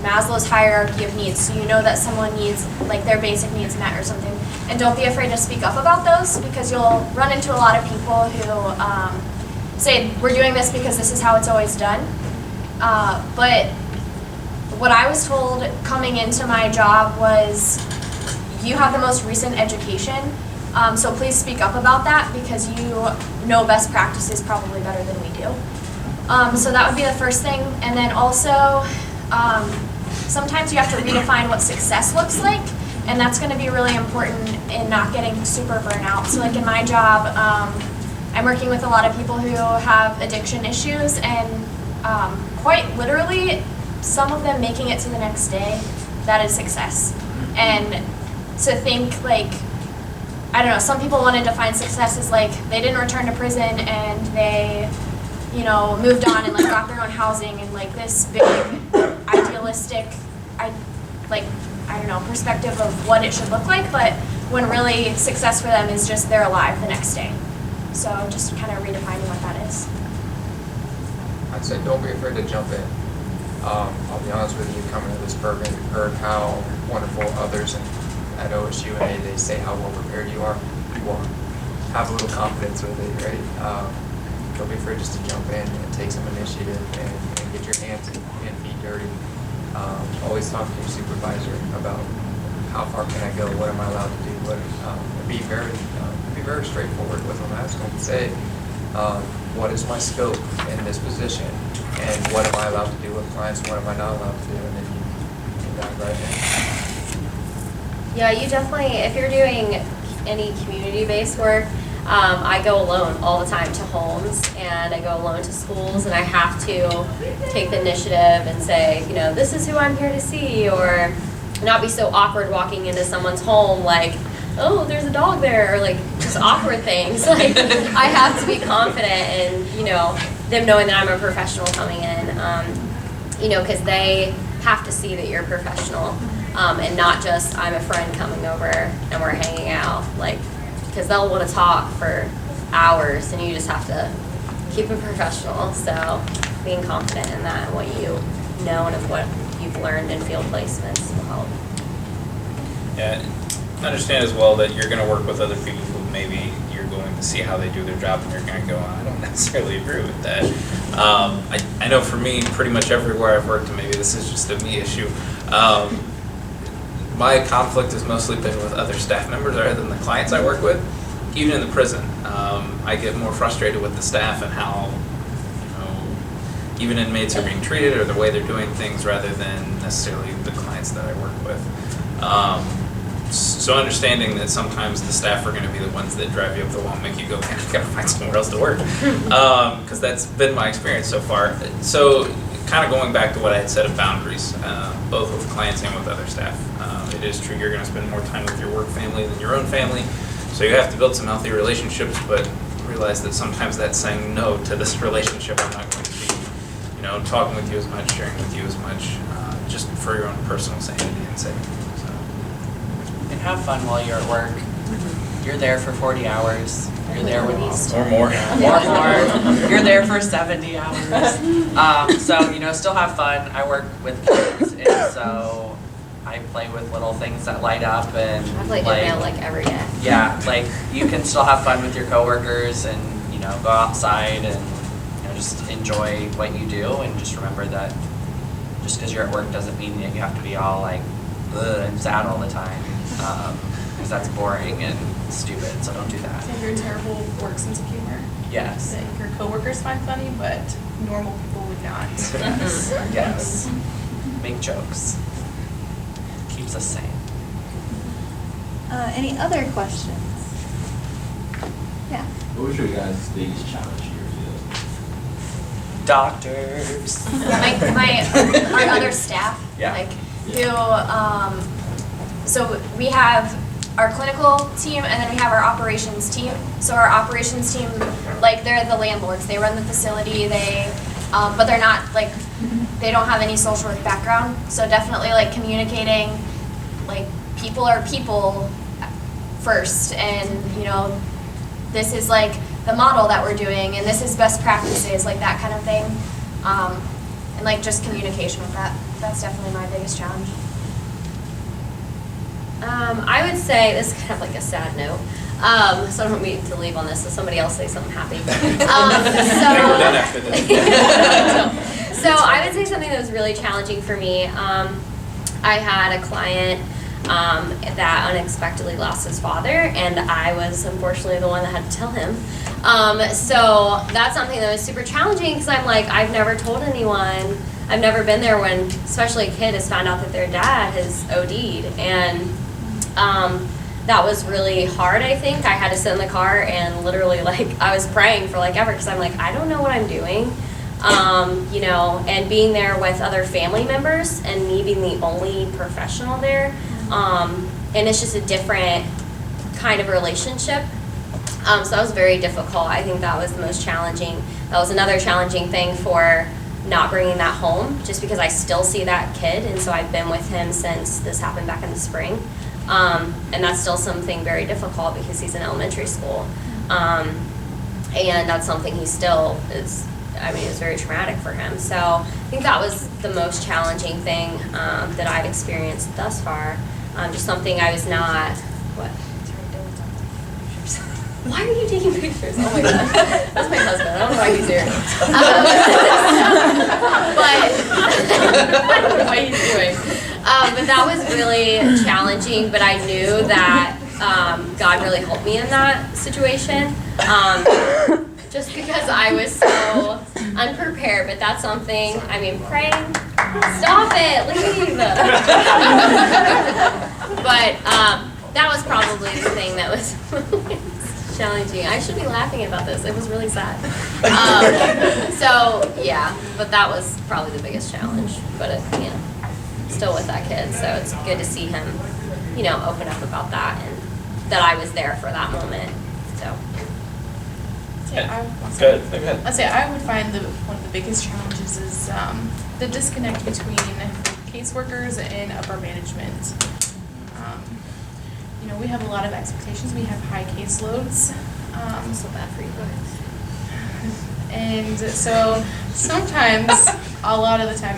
Maslow's hierarchy of needs, so you know that someone needs their basic needs met or something. And don't be afraid to speak up about those, because you'll run into a lot of people who say, we're doing this because this is how it's always done. But what I was told coming into my job was, you have the most recent education, so please speak up about that, because you know best practices probably better than we do. So that would be the first thing. And then also, sometimes you have to redefine what success looks like, and that's going to be really important in not getting super burnout. So in my job, I'm working with a lot of people who have addiction issues, and quite literally, some of them making it to the next day, that is success. And to think I don't know, some people want to define success as they didn't return to prison and they, moved on and got their own housing and this big idealistic, I don't know, perspective of what it should look like, but when really success for them is just they're alive the next day. So just kind of redefining what that is. I'd say don't be afraid to jump in. I'll be honest with you, coming to this program, you've heard how wonderful others at OSU and they say how well prepared you are. You are. Have a little confidence with it, right? Don't be afraid just to jump in and take some initiative and get your hands and feet dirty. Always talk to your supervisor about how far can I go, what am I allowed to do, be very straightforward with them. Ask them, say, what is my scope in this position, and what am I allowed to do with clients, and what am I not allowed to do, and then you dive right in. Yeah, you definitely, if you're doing any community-based work, I go alone all the time to homes, and I go alone to schools, and I have to take the initiative and say, this is who I'm here to see, or not be so awkward walking into someone's home oh, there's a dog there, or like just awkward things. Like I have to be confident in, them knowing that I'm a professional coming in, because they have to see that you're professional, and not just I'm a friend coming over and we're hanging out, like, because they'll want to talk for hours and you just have to keep it professional. So being confident in that and what you know and of what you've learned in field placements will help. Yeah, understand as well that you're going to work with other people who maybe you're going to see how they do their job and you're going to go, I don't necessarily agree with that. I know for me, pretty much everywhere I've worked, and maybe this is just a me issue, my conflict has mostly been with other staff members rather than the clients I work with. Even in the prison, I get more frustrated with the staff and how even inmates are being treated or the way they're doing things rather than necessarily the clients that I work with. So understanding that sometimes the staff are going to be the ones that drive you up the wall and make you go, man, I got to find somewhere else to work. Because that's been my experience so far. So kind of going back to what I had said of boundaries, both with clients and with other staff. It is true you're going to spend more time with your work family than your own family. So you have to build some healthy relationships, but realize that sometimes that's saying no to this relationship. I'm not going to be, talking with you as much, sharing with you as much, just for your own personal sanity and sake. So. And have fun while you're at work. You're there for 40 hours. You're there with Or more. More. You're there for 70 hours. Still have fun. I work with kids, and so I play with little things that light up, and I play email like every day. Yeah, like you can still have fun with your coworkers, and go outside and just enjoy what you do, and just remember that just because you're at work doesn't mean that you have to be all like ugh and sad all the time, because that's boring and stupid. So don't do that. Have your terrible work sense of humor. Yes. That your coworkers find funny, but normal people would not. Yes. Make jokes. Keeps us sane. Any other questions? Yeah. What was your guys' biggest challenge in your field? Doctors. Our other staff, Yeah. so we have our clinical team and then we have our operations team. So our operations team, they're the landlords. They run the facility. But they're not they don't have any social work background. So definitely communicating, people are people first, and this is the model that we're doing, and this is best practices, that kind of thing, and just communication with that. That's definitely my biggest challenge. I would say, this is kind of a sad note, so I don't mean to leave on this, so somebody else say something happy. So I would say something that was really challenging for me. I had a client that unexpectedly lost his father, and I was unfortunately the one that had to tell him. So that's something that was super challenging, because I'm I've never told anyone. I've never been there when, especially a kid has found out that their dad has OD'd, and that was really hard, I think. I had to sit in the car and literally, I was praying for ever, because I'm I don't know what I'm doing. And being there with other family members and me being the only professional there, and it's just a different kind of relationship. So that was very difficult. I think that was the most challenging. That was another challenging thing for not bringing that home, just because I still see that kid, and so I've been with him since this happened back in the spring. And that's still something very difficult because he's in elementary school. And that's something he still is, it's very traumatic for him. So I think that was the most challenging thing that I've experienced thus far. Just something I was not, what? Why are you taking pictures? Oh my gosh. That's my husband. I don't know why he's here. I don't know what he's doing. But that was really challenging, but I knew that God really helped me in that situation. Just because I was so unprepared, but that's something, praying, stop it, leave. But that was probably the thing that was challenging. I should be laughing about this. It was really sad. But that was probably the biggest challenge. But still with that kid, so it's good to see him, open up about that and that I was there for that moment, so. Good, go ahead. I'd say I would find one of the biggest challenges is the disconnect between caseworkers and upper management. You know, we have a lot of expectations. We have high caseloads. So bad for you guys. And so sometimes, a lot of the time,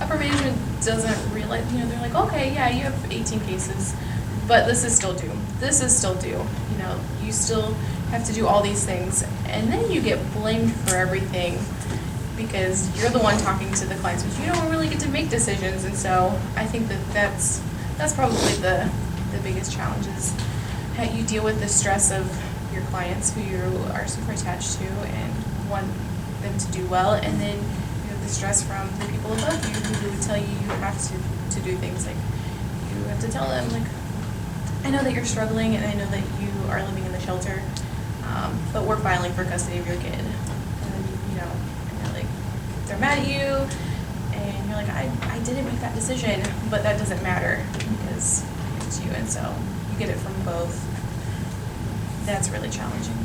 upper management doesn't realize, you know, they're like, okay, yeah, you have 18 cases, but this is still due. This is still due. You know, you still have to do all these things. And then you get blamed for everything because you're the one talking to the clients, but you don't really get to make decisions. And so I think that's probably the biggest challenge is how you deal with the stress of your clients who you are super attached to and want them to do well, and then you have the stress from the people above you who would tell you you have to do things. Like you have to tell them, like, I know that you're struggling and I know that you are living in the shelter, but we're filing for custody of your kid. And you know, and they're like, they're mad at you, and you're like, I didn't make that decision, but that doesn't matter because it's you, and so you get it from both. That's really challenging.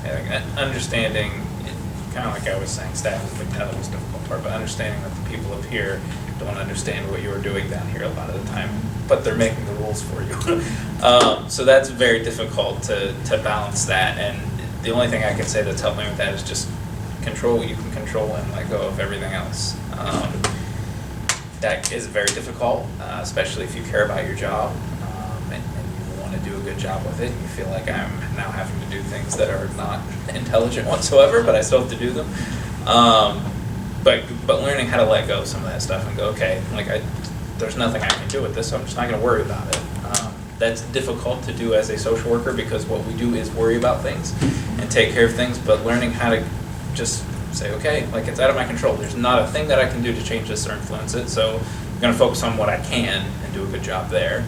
Yeah, understanding, kind of like I was saying, staff is kind of the most difficult part, but understanding that the people up here don't understand what you are doing down here a lot of the time, but they're making the rules for you. So that's very difficult to balance that, and the only thing I can say that's helped me with that is just control what you can control and let go of everything else. That is very difficult, especially if you care about your job. And you want to do a good job with it. You feel like I'm now having to do things that are not intelligent whatsoever, but I still have to do them. But learning how to let go of some of that stuff and go, okay, like there's nothing I can do with this, so I'm just not going to worry about it. That's difficult to do as a social worker because what we do is worry about things and take care of things, but learning how to just say, okay, like it's out of my control. There's not a thing that I can do to change this or influence it, so I'm going to focus on what I can and do a good job there.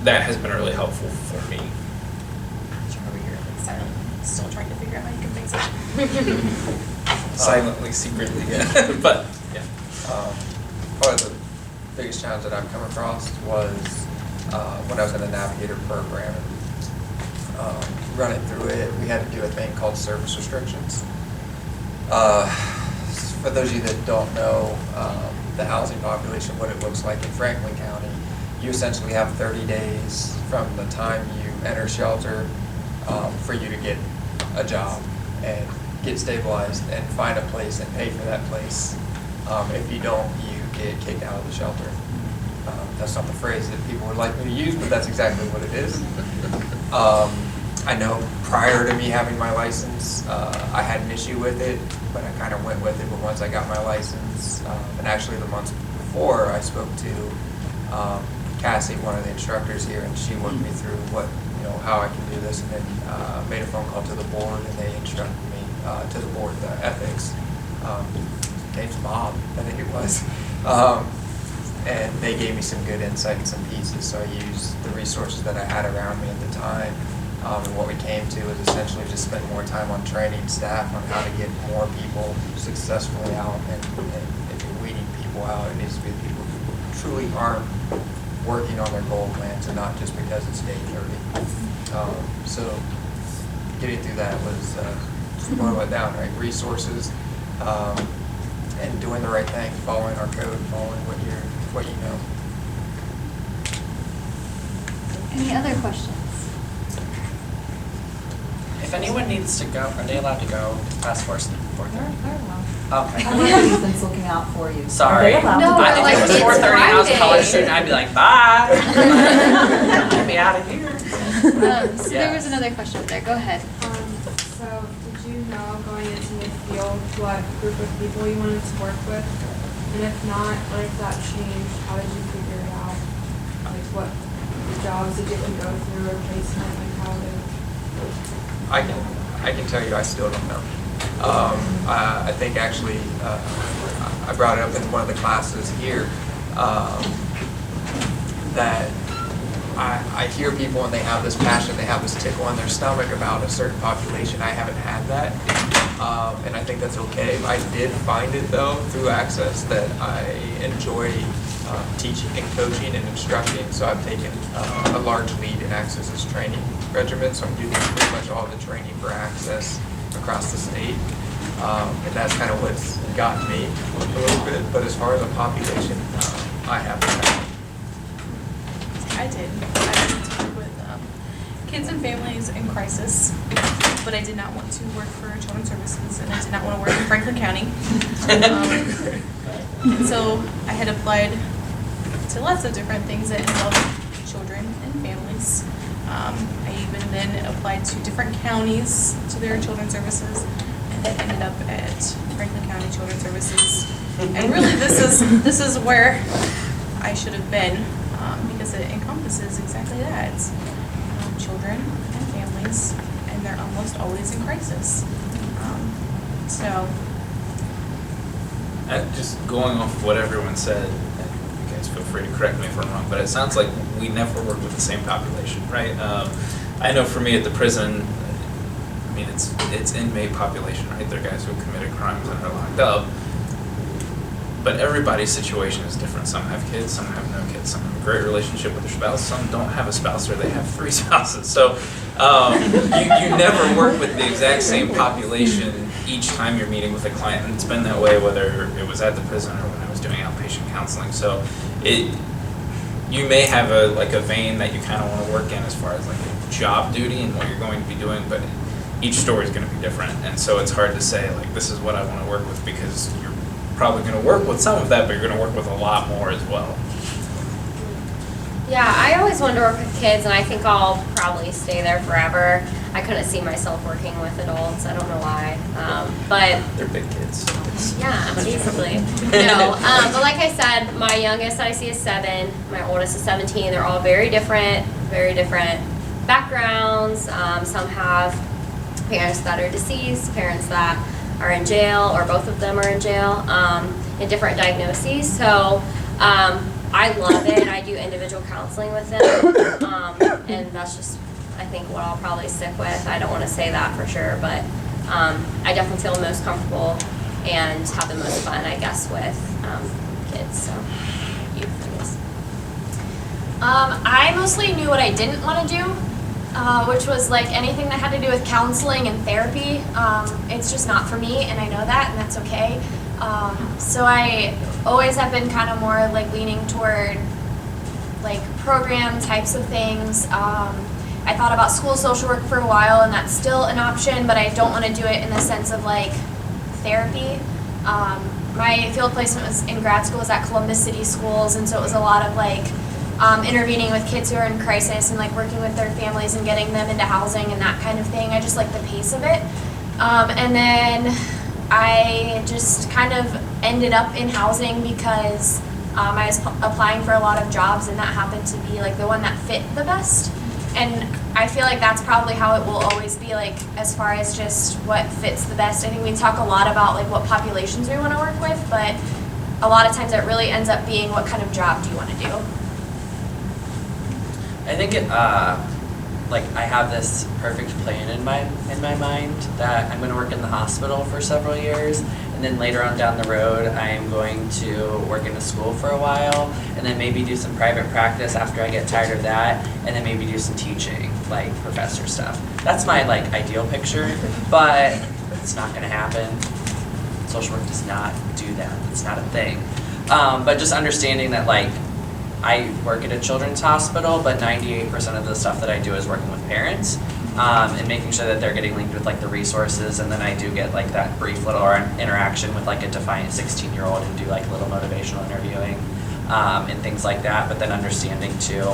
That has been really helpful for me. Over here, like, silently, still trying to figure out how you can fix it. Silently, secretly, yeah. But, yeah. Part of the biggest challenge that I've come across was when I was in the Navigator program. Running through it, we had to do a thing called service restrictions. For those of you that don't know the housing population, what it looks like in Franklin County, you essentially have 30 days from the time you enter shelter for you to get a job and get stabilized and find a place and pay for that place. If you don't, you get kicked out of the shelter. That's not the phrase that people would like me to use, but that's exactly what it is. I know prior to me having my license, I had an issue with it, but I kind of went with it. But once I got my license, and actually the months before, I spoke to Cassie, one of the instructors here, and she worked me through how I can do this, and then made a phone call to the board, and they instructed me to the board, the ethics. Name's Bob, I think it was. And they gave me some good insight and some pieces, so I used the resources that I had around me at the time. And what we came to is essentially just spend more time on training staff on how to get more people successfully out. And if you're weeding people out, it needs to be the people who truly aren't working on their goal plans and not just because it's day 30. So getting through that was boil it down, right? Resources and doing the right thing, following our code, following what you know. Any other questions? If anyone needs to go, are they allowed to go past 4:30? Okay. Everybody's looking out for you. Sorry. Are they allowed No, to but go? like, If it was it's 4:30 and I was a college Friday. student, I'd be like, bye. Get me out of here. So there was another question up there, go ahead. So did you know going into the field what group of people you wanted to work with? And if not, like that changed, how did you figure it out? Like what jobs did you have to go through or placement, like how did? I can tell you I still don't know. I think actually I brought it up in one of the classes here that I hear people and they have this passion, they have this tickle in their stomach about a certain population. I haven't had that. and I think that's okay. I did find it though through Access that I enjoy teaching and coaching and instructing, so I've taken a large lead in Access's training regimen, so I'm doing pretty much all the training for Access across the state, and that's kind of what's gotten me a little bit, but as far as a population, I haven't had. I did work with kids and families in crisis, but I did not want to work for Children's Services, and I did not want to work in Franklin County. And so I had applied to lots of different things that involved children and families. I even then applied to different counties to their Children's Services, and then ended up at Franklin County Children's Services. And really, this is where I should have been, because it encompasses exactly that. It's, children and families, and they're almost always in crisis. So. Just going off what everyone said, and you guys feel free to correct me if I'm wrong, but it sounds like we never work with the same population, right? I know for me at the prison, I mean, it's inmate population, right? They're guys who have committed crimes and are locked up. But everybody's situation is different. Some have kids, some have no kids, some have a great relationship with their spouse, some don't have a spouse, or they have 3 spouses. So you never work with the exact same population each time you're meeting with a client, and it's been that way whether it was at the prison or when I was doing outpatient counseling. So you may have a vein that you kind of want to work in as far as like a job duty and what you're going to be doing, but each story is going to be different, and so it's hard to say like this is what I want to work with, because you're probably going to work with some of that, but you're going to work with a lot more as well. Yeah, I always wanted to work with kids, and I think I'll probably stay there forever. I couldn't see myself working with adults. I don't know why, but They're big kids. yeah, basically. No, but like I said, my youngest I see is 7. My oldest is 17. They're all very different backgrounds. Some have parents that are deceased, parents that are in jail, or both of them are in jail, and different diagnoses. So I love it. I do individual counseling with them, and that's just, I think, what I'll probably stick with. I don't want to say that for sure, but I definitely feel most comfortable and have the most fun, I guess, with kids. So, youth, I guess. I mostly knew what I didn't want to do, which was like anything that had to do with counseling and therapy. It's just not for me, and I know that, and that's okay. So I always have been kind of more like leaning toward like program types of things. I thought about school social work for a while, and that's still an option, but I don't want to do it in the sense of like therapy. My field placement was in grad school was at Columbus City Schools, and so it was a lot of like intervening with kids who are in crisis and like working with their families and getting them into housing and that kind of thing. I just like the pace of it. And then I just kind of ended up in housing because I was applying for a lot of jobs, and that happened to be like the one that fit the best. And I feel like that's probably how it will always be, like as far as just what fits the best. I think we talk a lot about like what populations we want to work with, but a lot of times it really ends up being what kind of job do you want to do. I think it, like I have this perfect plan in my mind that I'm going to work in the hospital for several years, and then later on down the road I'm going to work in a school for a while, and then maybe do some private practice after I get tired of that, and then maybe do some teaching, like professor stuff. That's my like ideal picture, but it's not going to happen. Social work does not do that. It's not a thing. But just understanding that like I work at a children's hospital, but 98% of the stuff that I do is working with parents, and making sure that they're getting linked with like the resources, and then I do get like that brief little interaction with like a defiant 16-year-old and do like little motivational interviewing and things like that, but then understanding too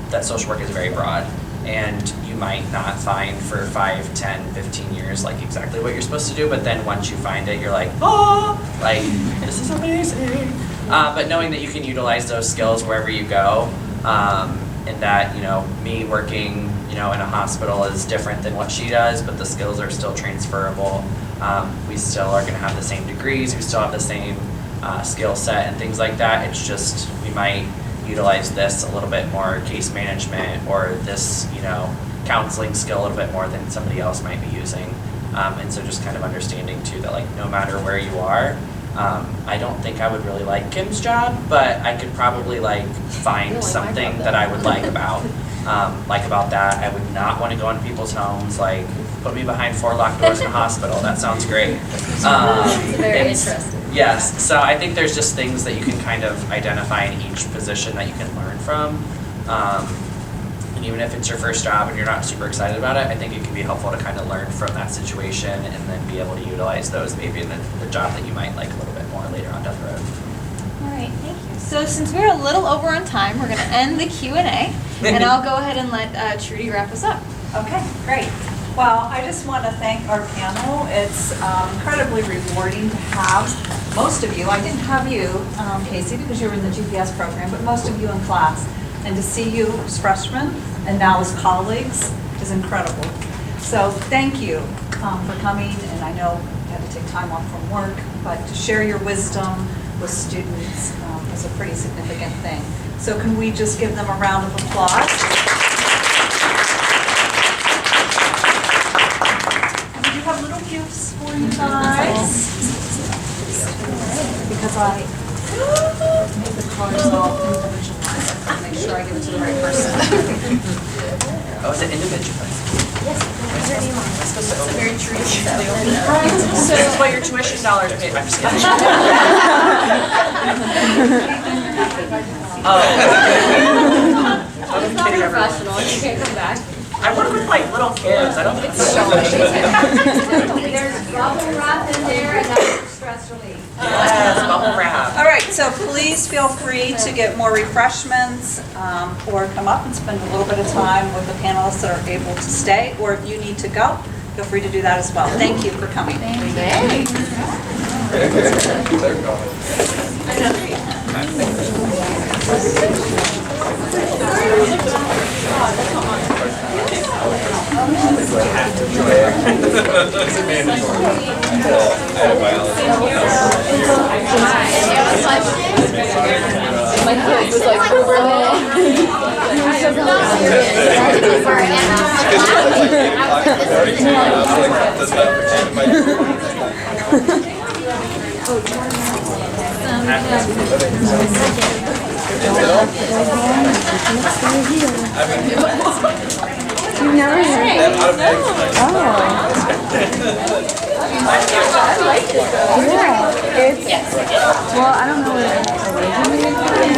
that social work is very broad, and you might not find for 5, 10, 15 years like exactly what you're supposed to do, but then once you find it, you're like, oh, like this is amazing. But knowing that you can utilize those skills wherever you go, and that, you know, me working, you know, in a hospital is different than what she does, but the skills are still transferable. We still are going to have the same degrees, we still have the same skill set and things like that. It's just we might utilize this a little bit more case management, or this, you know, counseling skill a little bit more than somebody else might be using. And so just kind of understanding too that like no matter where you are, I don't think I would really like Kim's job, but I could probably like find something that I would like about that. I would not want to go into people's homes, like put me behind 4 locked doors in a hospital. That sounds great. Very It's- interesting. Yes, so I think there's just things that you can kind of identify in each position that you can learn from. And even if it's your first job and you're not super excited about it, I think it can be helpful to kind of learn from that situation and then be able to utilize those maybe in the job that you might like a little bit more later on down the road. All right, thank you. So since we're a little over on time, we're gonna end the Q&A, and I'll go ahead and let Trudy wrap us up. Okay, great. Well, I just want to thank our panel. It's incredibly rewarding to have most of you, I didn't have you, Casey, because you were in the GPS program, but most of you in class. And to see you as freshmen and now as colleagues is incredible. So thank you for coming, and I know you had to take time off from work, but to share your wisdom with students is a pretty significant thing. So can we just give them a round of applause? And we do have little gifts for you guys. Because I made the cards all individualized. I make sure I give it to the right person. Oh, is it individual? Yes. What's your name on it? It's a very true. This is what your tuition dollars pay. I'm just kidding. Oh. It's not professional, you can't come back. I work with like little kids. I don't think it's There's bubble wrap in there and that's stress relief. Yes, bubble wrap. All right, so please feel free to get more refreshments or come up and spend a little bit of time with the panelists that are able to stay, or if you need to go, feel free to do that as well. Thank you for coming. My kid was like over You've never had I like it though. Yeah, it's, well, I don't know where it originated from.